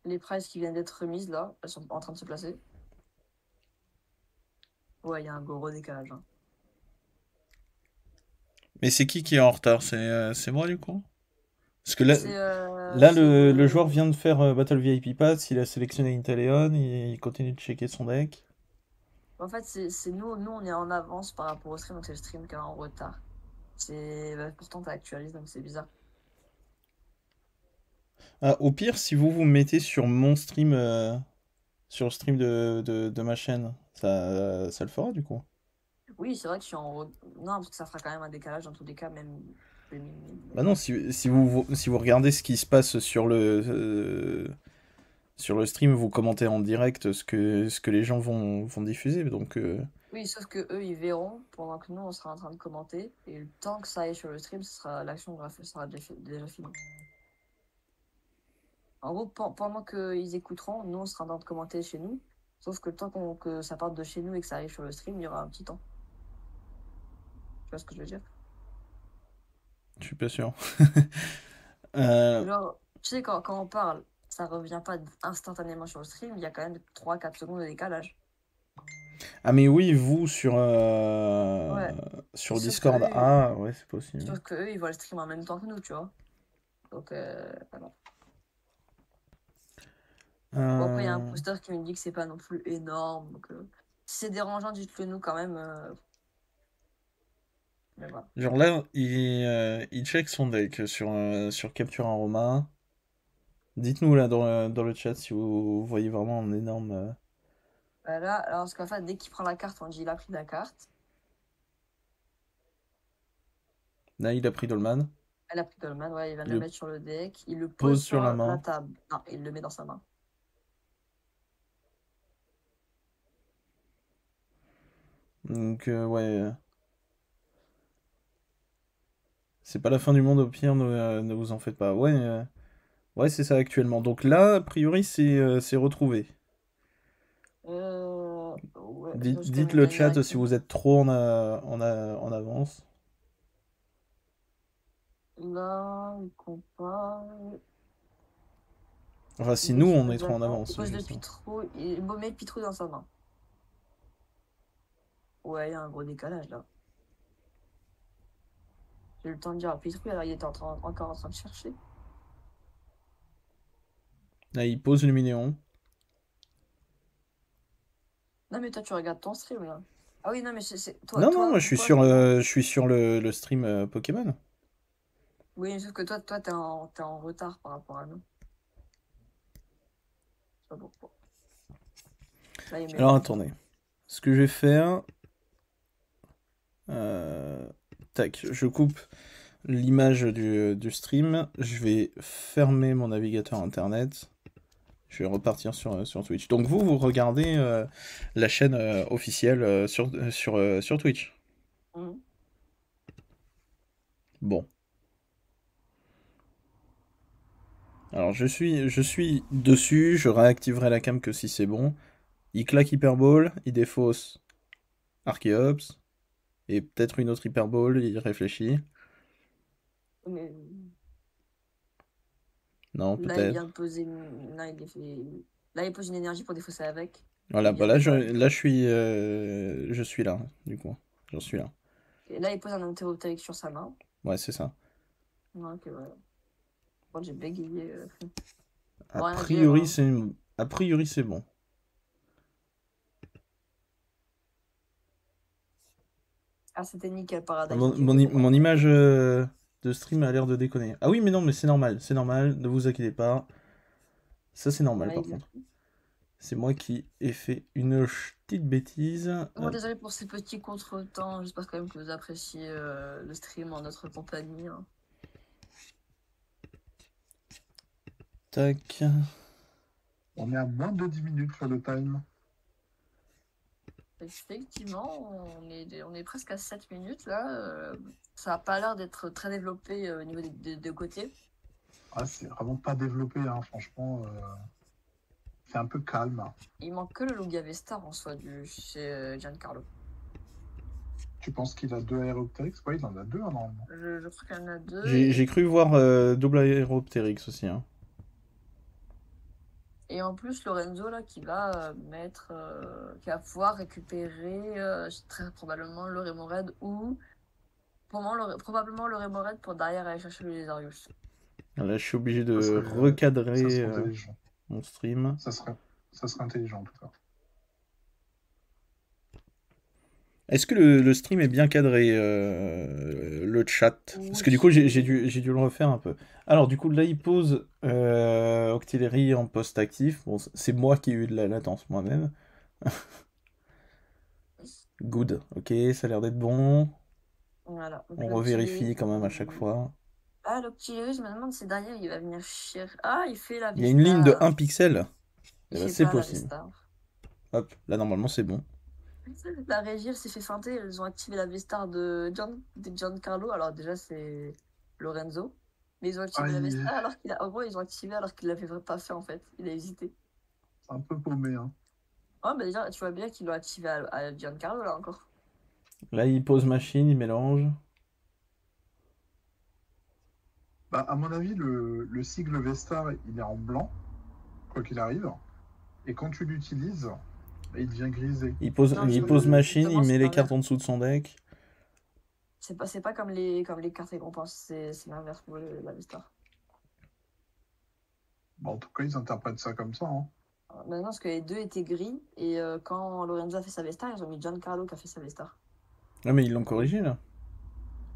Les prices qui viennent d'être remises, là, elles sont en train de se placer. Ouais, il y a un gros décalage. Hein. Mais c'est qui est en retard? C'est moi du coup? Parce que là, là le joueur vient de faire Battle VIP Pass, il a sélectionné Inteleon, il continue de checker son deck. En fait, c'est nous, on est en avance par rapport au stream, donc c'est le stream qui est en retard. Pourtant, t'as actualisé, donc c'est bizarre. Ah, au pire, si vous vous mettez sur mon stream sur le stream de ma chaîne, ça le fera du coup. Oui, c'est vrai que je suis non, parce que ça fera quand même un décalage dans tous les cas, même. Bah non, si vous regardez ce qui se passe sur le stream, vous commentez en direct ce que les gens vont diffuser. Donc, Oui, sauf que eux, ils verront pendant que nous, on sera en train de commenter. Et le temps que ça aille sur le stream, l'action sera déjà finie. En gros, pendant qu'ils écouteront, nous, on sera en train de commenter chez nous. Sauf que le temps que ça parte de chez nous et que ça arrive sur le stream, il y aura un petit temps. Tu vois ce que je veux dire? je suis pas sûr. Genre, tu sais, quand on parle, ça revient pas instantanément sur le stream, il y a quand même 3-4 secondes de décalage. Ah mais oui, vous Ouais. sur Sauf que Discord. eux, Ah ouais, c'est possible. sauf que eux, ils voient le stream en même temps que nous, tu vois. Donc, voilà. Bon, après, il y a un poster qui me dit que c'est pas non plus énorme. Donc, si c'est dérangeant, dites-le nous quand même. Mais voilà. Genre là, il check son deck sur Capture un Romain. Dites-nous là dans le chat si vous voyez vraiment un énorme. Voilà. Alors, parce qu'en fait, dès qu'il prend la carte, on dit il a pris la carte. Là, il a pris Dolman. Elle a pris Goldman, ouais, il va Il le le mettre sur le deck. Il le pose pose sur sur la la main. table. Non, il le met dans sa main. Donc ouais. C'est pas la fin du monde au pire, ne vous en faites pas. Ouais, ouais, c'est ça actuellement. Donc là, a priori, c'est retrouvé. Ouais, parce que Dites le la lumière chat est si vous êtes trop en avance. là, il compare. Enfin, si Il nous, est on est trop en exactement. Il avance, pose le justement. pitrou. Il met le pitrou dans sa main. Ouais, il y a un gros décalage là. J'ai eu le temps de dire à pitrou, alors il était encore en train de chercher. Là, il pose le Luminéon. Non, mais toi, tu regardes ton stream là. Ah oui, non, mais Non, non, toi, moi, pour toi, c'est bon. je suis sur le stream Pokémon. Oui, sauf que toi, t'es en retard par rapport à nous. Je sais pas pourquoi. Là, il met Alors, bon. attendez. Ce que je vais faire... tac, je coupe l'image du stream. Je vais fermer mon navigateur internet. Je vais repartir sur Twitch. Donc vous regardez la chaîne officielle sur Twitch. Mhm. Bon. Alors je suis dessus, je réactiverai la cam que si c'est bon. Il claque Hyperball, il défausse Archeops, et peut-être une autre Hyperball, il réfléchit. Mais Non, là, il vient peut-être. de poser là, là, il pose une énergie pour défausser avec. Voilà, Il bah vient de je suis là, du coup. J'en suis là. Et là, il pose un interrupteur sur sa main. Ouais, c'est ça. Ouais, ok, voilà. Bon, j'ai bégayé. A Bon, rien à dire, priori, hein. a priori, c'est bon. Ah, c'était nickel, Paradise. Mon, Ok, mon ok, i- bon, bah. mon image de stream a l'air de déconner. Ah oui, mais non, mais c'est normal, ne vous inquiétez pas. Ça, c'est normal, Ouais, par contre. exactement. C'est moi qui ai fait une petite bêtise. Bon, désolé pour ces petits contretemps. J'espère quand même que vous appréciez le stream en notre compagnie, hein. Tac. On est à moins de 10 minutes sur le time. Effectivement, on est presque à 7 minutes là. Ça n'a pas l'air d'être très développé au niveau des côtés. Ah, c'est vraiment pas développé, hein, franchement. C'est un peu calme. Il manque que le Lugia Vestar en soi chez Giancarlo. Tu penses qu'il a 2 Aeropteryx? Ouais, il en a 2 normalement. Je crois qu'il y en a 2. J'ai cru voir double Aeropteryx aussi. Hein. Et en plus, Lorenzo, là, qui va qui va pouvoir récupérer très probablement le Remoraid ou probablement le Remoraid pour derrière aller chercher le Lézarius. Là, je suis obligé Ça de serait recadrer intelligent. mon stream. Ça serait intelligent en tout cas. Est-ce que le stream est bien cadré, le chat? Parce que du coup, Oui. j'ai dû le refaire un peu. Alors, du coup, là, il pose Octillery en poste actif. Bon, c'est moi qui ai eu de la latence moi-même. Good, ok, ça a l'air d'être bon. Voilà. Donc On l'Octillery. revérifie quand même à chaque fois. Ah, l'Octillery, je me demande si derrière il va venir cher. Ah, il fait la Il y a une ligne de Vesta. 1 pixel. Il Eh ben, fait c'est pas la possible. Vesta. Hop, là, normalement, c'est bon. La régie, elle s'est fait feinter. Elles ont activé la Vestar de Giancarlo. Alors, déjà, c'est Lorenzo. Mais ils ont activé la Vestar alors qu'il a. En gros, ils ont activé alors qu'il l'avait pas fait en fait. Il a hésité. C'est un peu paumé, hein. Oh, mais déjà, tu vois bien qu'ils l'ont activé à Giancarlo là encore. Là, il pose machine, il mélange. Bah, à mon avis, le sigle Vestar, il est en blanc, quoi qu'il arrive. Et quand tu l'utilises, bah, il devient grisé. Il pose, Non, il pose machine, il justement, met c'est les l'inverse. cartes en dessous de son deck. C'est pas comme les cartes récompenses. C'est l'inverse pour la Vestar. Bah, en tout cas, ils interprètent ça comme ça, hein. Maintenant, parce que les deux étaient gris. Et quand Lorenzo a fait sa Vestar, ils ont mis Giancarlo qui a fait sa Vestar. Ah, mais ils l'ont corrigé, là.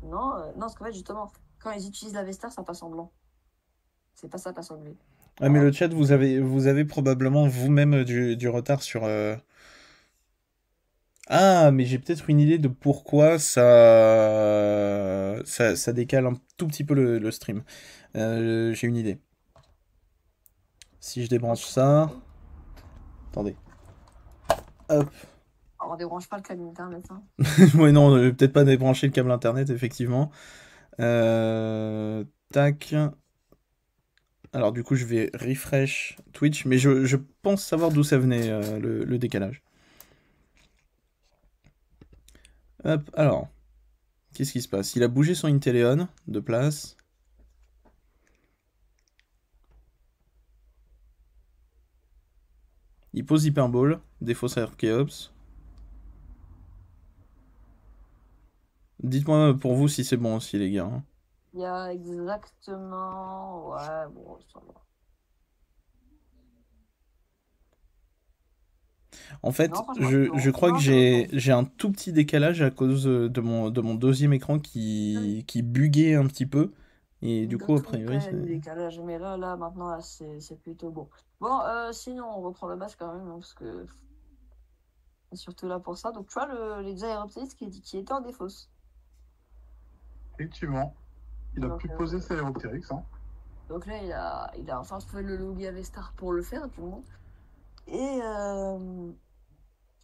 Non, non, parce qu'en fait, justement, quand ils utilisent la Vestar, ça passe en blanc. C'est pas ça passe en gris. Ah, mais le chat, vous avez probablement vous-même du retard sur... Ah, mais j'ai peut-être une idée de pourquoi ça décale un tout petit peu le stream. J'ai une idée. Si je débranche ça... Attendez. Hop. Alors, on débranche pas le câble internet. Hein. Ouais, non, peut-être pas débrancher le câble internet, effectivement. Tac. Alors, du coup, je vais refresh Twitch, mais je pense savoir d'où ça venait, le décalage. Hop, alors. Qu'est-ce qui se passe? Il a bougé son Inteleon de place. Il pose Hyperball, défausse Archeops. Dites-moi pour vous si c'est bon aussi, les gars. Hein. Il y a exactement. Ouais, bon, ça va. En fait, Non, je crois que j'ai un tout petit décalage à cause de mon deuxième écran qui buguait un petit peu. Et du coup, a priori, c'est... décalage, mais là, maintenant, là, c'est plutôt bon. Bon, sinon, on reprend le match quand même, hein, parce que c'est surtout là pour ça. Donc, tu vois, les Aeropteryx qui était en défausse. Effectivement. Il a pu poser ses Aeropteryx, hein. Donc là, il a enfin trouvé le logo Avestar pour le faire, du moins. Et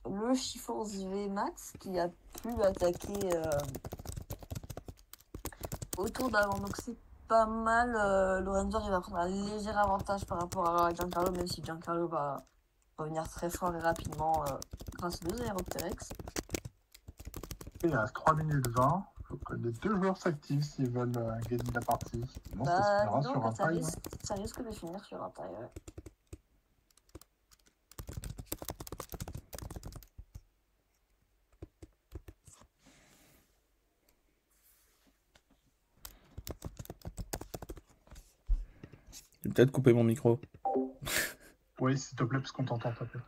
le Chiforce VMAX qui a pu attaquer autour d'avant. Donc c'est pas mal. Lorenzo il va prendre un léger avantage par rapport à Giancarlo, même si Giancarlo va revenir très fort et rapidement grâce aux deux Aeropteryx. Il reste 3 minutes 20. Il faut que les deux joueurs s'activent s'ils veulent gagner la partie. Sinon, ça se finira sur un time. Ça risque de finir sur un time, ouais. Je vais peut-être couper mon micro. Oui, s'il te plaît, parce qu'on t'entend taper.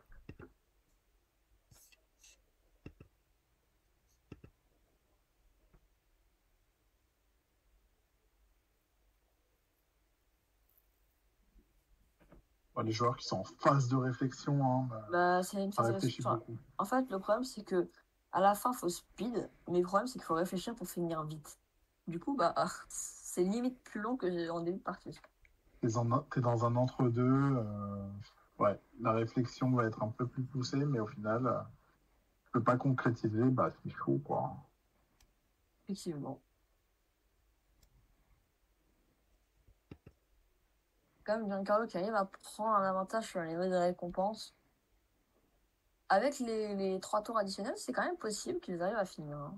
Les joueurs qui sont en phase de réflexion, hein, c'est une phase de réflexion. Beaucoup. En fait, le problème, c'est que à la fin, il faut speed, mais le problème, c'est qu'il faut réfléchir pour finir vite. Du coup, c'est limite plus long que en début de partie. T'es dans un entre-deux. Ouais, la réflexion va être un peu plus poussée, mais au final, tu peux pas concrétiser, c'est chaud, quoi. Effectivement. Comme Giancarlo qui arrive à prendre un avantage sur le niveau de récompense. Avec les 3 tours additionnels, c'est quand même possible qu'ils arrivent à finir. Hein.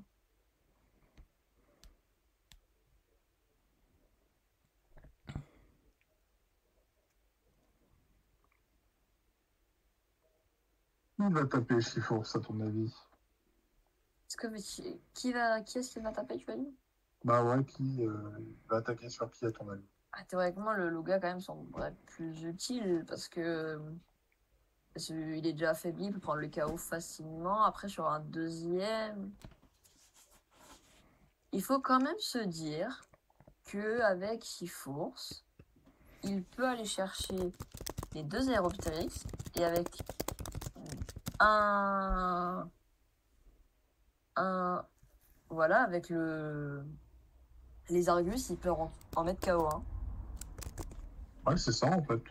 Qui va taper Chiforce, à ton avis? Qui est-ce qui va taper, tu as dit? Qui va attaquer sur qui, à ton avis? Théoriquement, le Luga, quand même, semblerait plus utile, parce que Il est déjà affaibli, il peut prendre le KO facilement. Après, sur un deuxième, il faut quand même se dire qu'avec Shiforce, il peut aller chercher les 2 Aeropteryx et avec un voilà, avec les Argus, il peut en mettre KO un. Ouais, c'est ça en fait.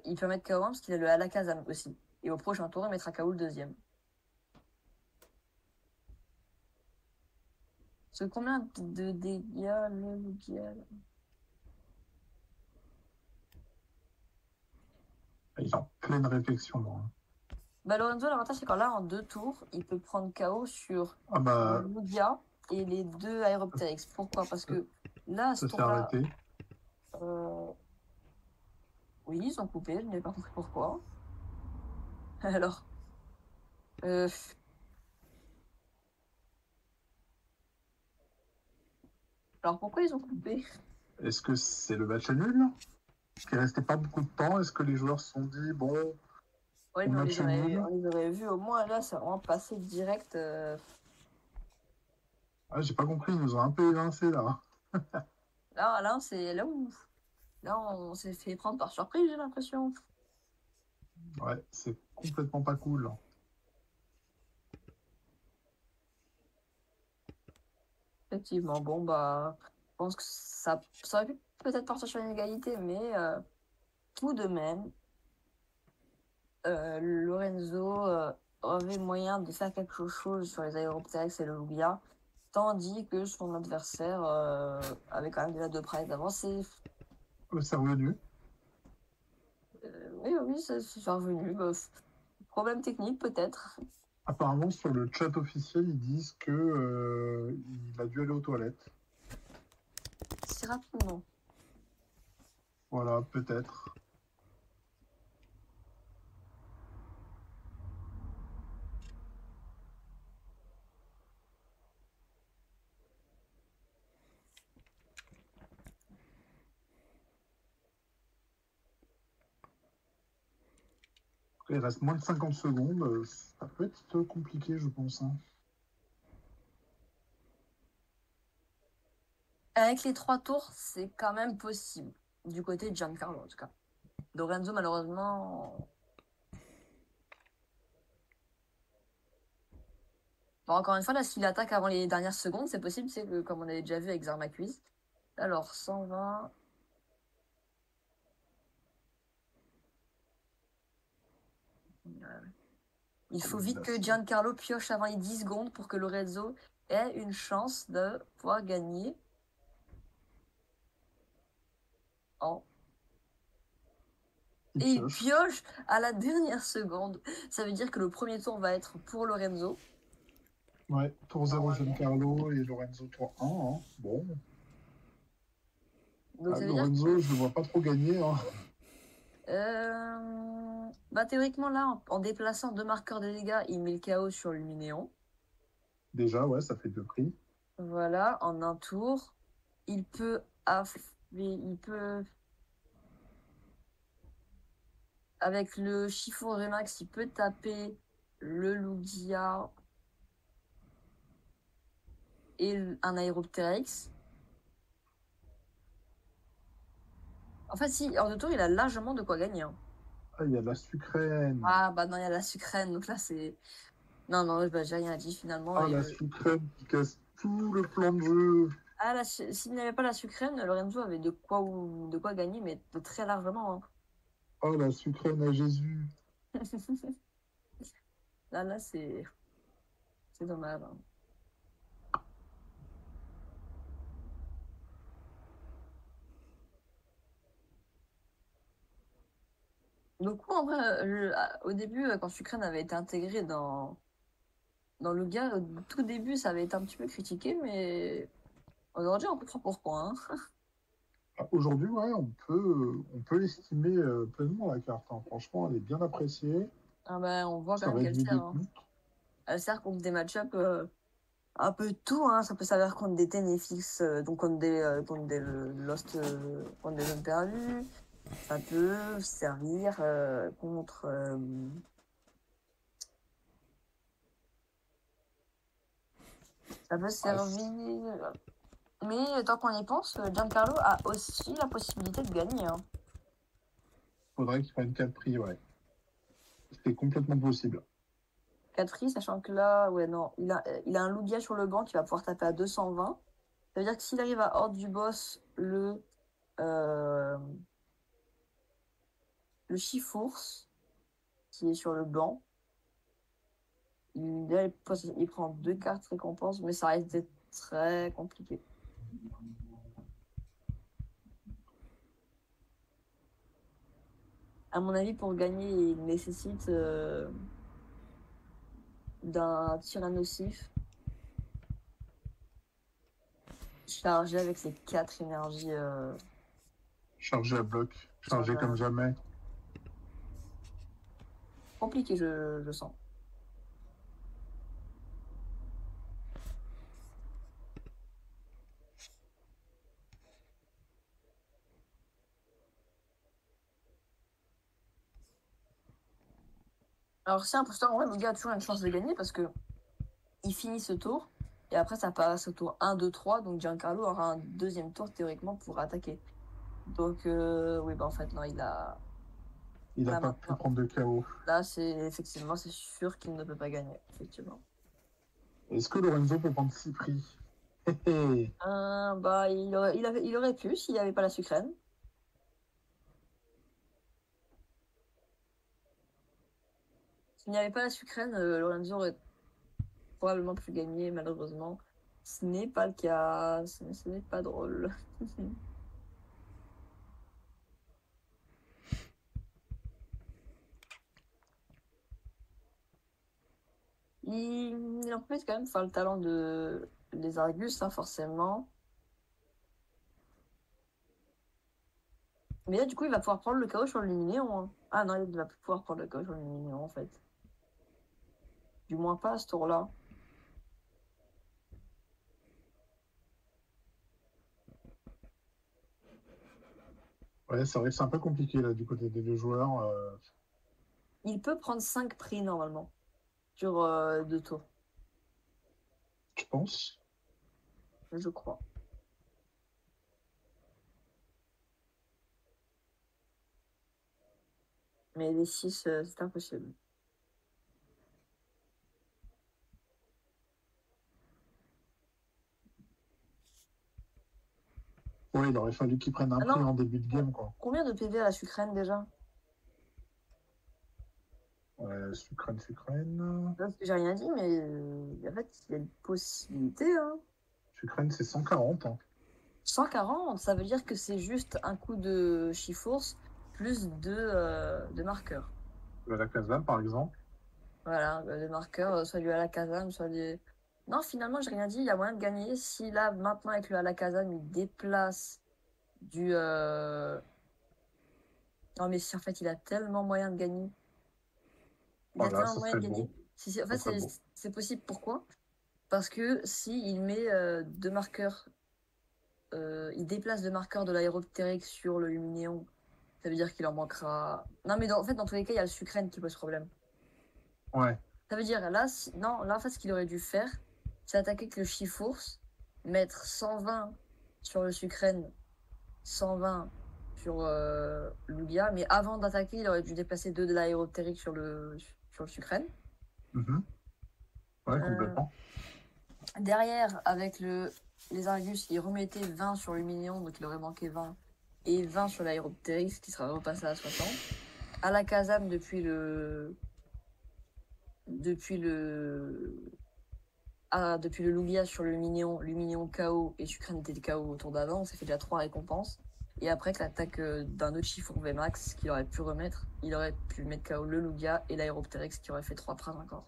Il peut mettre KO1 parce qu'il a le Alakazam aussi. Et au prochain tour, il mettra KO le deuxième. C'est combien de dégâts le Lugia? Il est en pleine réflexion. Hein. Bah, Lorenzo, l'avantage, c'est qu'en là, en 2 tours, il peut prendre KO sur Ah bah, le Lugia et les 2 Aeropteryx. Pourquoi? Parce que là, à ce ça s'est tour-là, arrêté. oui, ils ont coupé, je n'ai pas compris pourquoi. Alors, alors pourquoi ils ont coupé? Est-ce que c'est le match nul? Il restait pas beaucoup de temps. Est-ce que les joueurs se sont dit, bon, Ouais, le mais match nul? on les aurait vus au moins là, c'est vraiment passé direct. Ah, j'ai pas compris, ils nous ont un peu évincés là. Là, c'est là où. Là, on s'est fait prendre par surprise, j'ai l'impression. Ouais, c'est complètement pas cool. Effectivement, bon, bah, je pense que ça aurait pu peut-être partir sur une égalité, mais tout de même, Lorenzo avait moyen de faire quelque chose sur les Aeropteryx et le Lugia, tandis que son adversaire avait quand même déjà 2 prizes d'avancée. C'est revenu. Oui, c'est revenu. Bah, problème technique, peut-être. Apparemment, sur le chat officiel, ils disent que il a dû aller aux toilettes. Si rapidement. Voilà, peut-être. Il reste moins de 50 secondes. Ça peut être compliqué, je pense. Hein. Avec les 3 tours, c'est quand même possible. Du côté de Giancarlo, en tout cas. Lorenzo, malheureusement. Bon, encore une fois, là, s'il attaque avant les dernières secondes, c'est possible, c'est que, comme on avait déjà vu avec Zarmaquiz. Alors, 120. Il faut vite que Giancarlo pioche avant les 10 secondes pour que Lorenzo ait une chance de pouvoir gagner. Oh. Et il pioche à la dernière seconde. Ça veut dire que le premier tour va être pour Lorenzo. Ouais, tour 0 Giancarlo et Lorenzo tour 1. Hein. Bon. Donc, ça veut Lorenzo, dire... je ne vois pas trop gagner. Hein. Bah, théoriquement, là, en déplaçant 2 marqueurs de dégâts, il met le KO sur Luminéon. Déjà, ouais, ça fait 2 prix. Voilà, en un tour. Il peut... Avec le chiffon Remax, il peut taper le Lugia et un Aeropteryx. En fait, si, hors de tour, il a largement de quoi gagner. Hein. Ah, il y a de la sucrène. Ah, bah non, il y a la sucrène, donc là, c'est... Non, bah, j'ai rien dit, finalement. Ah, la sucrène qui casse tout le plan de jeu. Ah, s'il n'y avait pas la sucrène, Lorenzo avait de quoi gagner, mais de très largement. Hein. Oh, la sucrène à Jésus. Là, c'est dommage. Hein. Donc, en vrai, au début, quand Sucrène avait été intégré dans le gars, au tout début, ça avait été un petit peu critiqué, mais aujourd'hui, on comprend pourquoi. Hein. Aujourd'hui, ouais, on peut estimer pleinement la carte. Hein. Franchement, elle est bien appréciée. Ah ben, on voit quand même qu'elle sert. Hein. Elle sert contre des match-up un peu tout. Hein. Ça peut servir contre des Tenefix, donc contre des Lost, contre des zones perdues. Ça peut servir contre... ça peut servir... Mais tant qu'on y pense, Giancarlo a aussi la possibilité de gagner. Hein. Faudrait qu'il prenne 4 prix, ouais. C'est complètement possible. 4 prix, sachant que là, ouais, non, il a un Lugia sur le banc qui va pouvoir taper à 220. Ça veut dire que s'il arrive à hors du boss le Chifours, qui est sur le banc, il prend 2 cartes récompenses, mais ça risque d'être très compliqué. À mon avis, pour gagner, il nécessite d'un Tyrannosif chargé avec les 4 énergies. Chargé à bloc, chargé comme jamais. Compliqué, je sens. Alors, si imposteur, en vrai, le gars a toujours une chance de gagner parce que il finit ce tour et après ça passe au tour 1, 2, 3. Donc Giancarlo aura un deuxième tour théoriquement pour attaquer. Donc, oui, bah en fait, non, il a. Il n'a pas pu prendre de KO. Là, c'est sûr qu'il ne peut pas gagner, effectivement. Est-ce que Lorenzo peut prendre 6 prix? Bah, il aurait pu s'il n'y avait pas la sucrène. S'il n'y avait pas la sucrène, Lorenzo aurait probablement pu gagner, malheureusement. Ce n'est pas le cas. Ce n'est pas drôle. Il en fait quand même faire le talent des Argus, hein, forcément. Mais là, du coup, il va pouvoir prendre le KO sur le Luminéon. Hein. Ah non, il va plus pouvoir prendre le KO sur le Luminéon, en fait. Du moins pas à ce tour-là. Ouais, c'est vrai que c'est un peu compliqué, là, du côté des deux joueurs. Il peut prendre 5 prix, normalement, sur 2 tours. Je pense. Je crois. Mais les 6, c'est impossible. Ouais, il aurait fallu qu'il prenne un prix en début de game, quoi. Combien de PV à la sucrène, déjà? Sucrène. Parce que j'ai rien dit, mais en fait, il y a une possibilité. Hein. Sucrène, c'est 140. Hein. 140, ça veut dire que c'est juste un coup de Chifours plus de marqueurs. De la Kazam, par exemple. Voilà, des marqueurs, soit du Alakazam, soit des... Non, finalement, j'ai rien dit, il y a moyen de gagner. Si là, maintenant, avec le Alakazam, il déplace du... Non, mais si, en fait, il a tellement moyen de gagner. Il a tellement moyen de gagner. En fait, c'est possible. Pourquoi? Parce que si il met deux marqueurs... il déplace deux marqueurs de l'aéroptérique sur le Luminéon, ça veut dire qu'il en manquera... Non, mais en fait, dans tous les cas, il y a le Sucrène qui pose problème. Ouais. Ça veut dire, là, non, là, en fait, ce qu'il aurait dû faire, c'est attaquer avec le Chifours, mettre 120 sur le Sucrène, 120 sur Lugia, mais avant d'attaquer, il aurait dû déplacer 2 de l'aéroptérique sur le Sucrène. Ouais, complètement. Derrière, avec les Argus, il remettait 20 sur Luminéon, donc il aurait manqué 20, et 20 sur l'aéroptérique, ce qui sera repassé à 60. Alakazam depuis le Lugia sur le Luminéon KO et Sucrène était KO au tour d'avant, ça fait déjà 3 récompenses. Et après que l'attaque d'un autre Chifour VMAX qu'il aurait pu remettre, il aurait pu mettre KO le Lugia et l'aéroptérix qui aurait fait 3 phrases encore.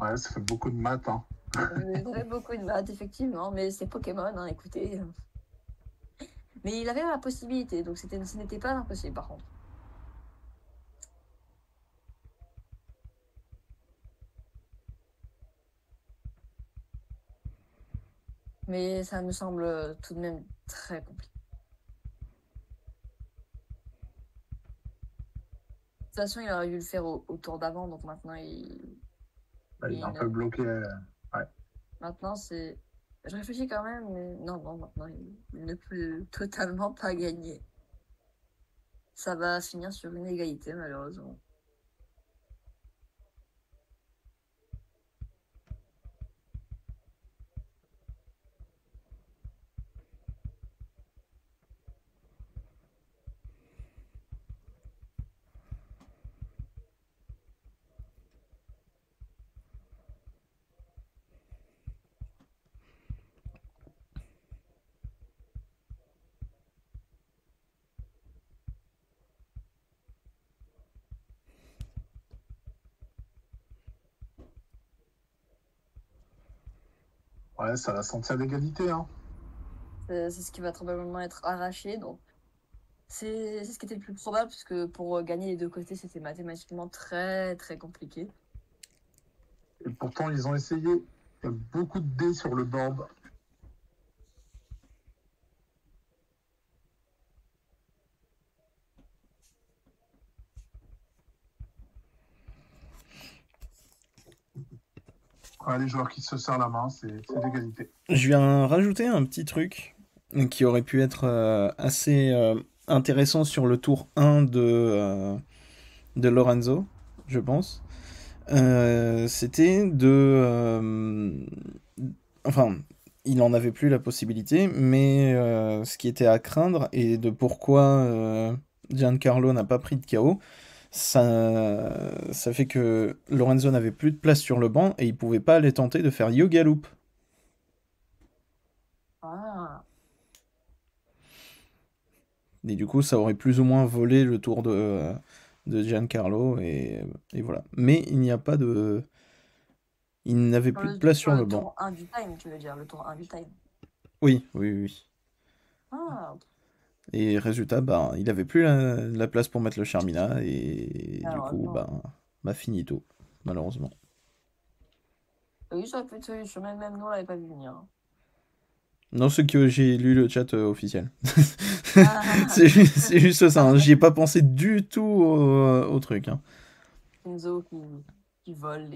Ouais, ça fait beaucoup de maths. Hein. Ça fait beaucoup de maths, effectivement, mais c'est Pokémon, hein, écoutez. Mais il avait la possibilité, donc ce n'était pas impossible par contre. Mais ça me semble tout de même très compliqué. toute façon, il aurait dû le faire au tour d'avant, donc maintenant, Bah, il est un il- peu bloqué. maintenant c'est. Je réfléchis quand même, mais non, maintenant, il ne peut totalement pas gagner. Ça va finir sur une égalité, malheureusement. Ouais, ça va sentir l'égalité. Hein. C'est ce qui va probablement être arraché, donc c'est ce qui était le plus probable, puisque pour gagner les deux côtés, c'était mathématiquement très très compliqué. Et pourtant, ils ont essayé. Il y a beaucoup de dés sur le board. Ouais, les joueurs qui se serrent la main, c'est l'égalité. Je viens rajouter un petit truc qui aurait pu être assez intéressant sur le tour 1 de Lorenzo, je pense. C'était enfin, il n'en avait plus la possibilité, mais ce qui était à craindre et de pourquoi Giancarlo n'a pas pris de KO, ça fait que Lorenzo n'avait plus de place sur le banc et il pouvait pas aller tenter de faire Yoga Loop. Ah, Et du coup, ça aurait plus ou moins volé le tour de Giancarlo et voilà. Mais il n'y a pas de... Il n'avait plus de place sur le banc. tour 1 du time, tu veux dire, le tour 1 du time. Oui, oui, oui. Ah, Et résultat, bah, il avait plus la place pour mettre le Charmina et du coup, malheureusement. bah finito, malheureusement. Oui, ça aurait pu être une solution, même nous, on l'avait pas vu venir. Non, c'est que j'ai lu le chat officiel. Ah, C'est juste ça, hein. J'y ai pas pensé du tout au truc. Hein. Enzo qui vole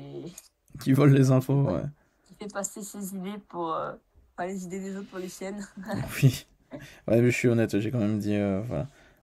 Qui vole les infos, ouais. qui fait passer ses idées pour. Pas les idées des autres pour les siennes. Oui. Ouais, mais je suis honnête, j'ai quand même dit, voilà.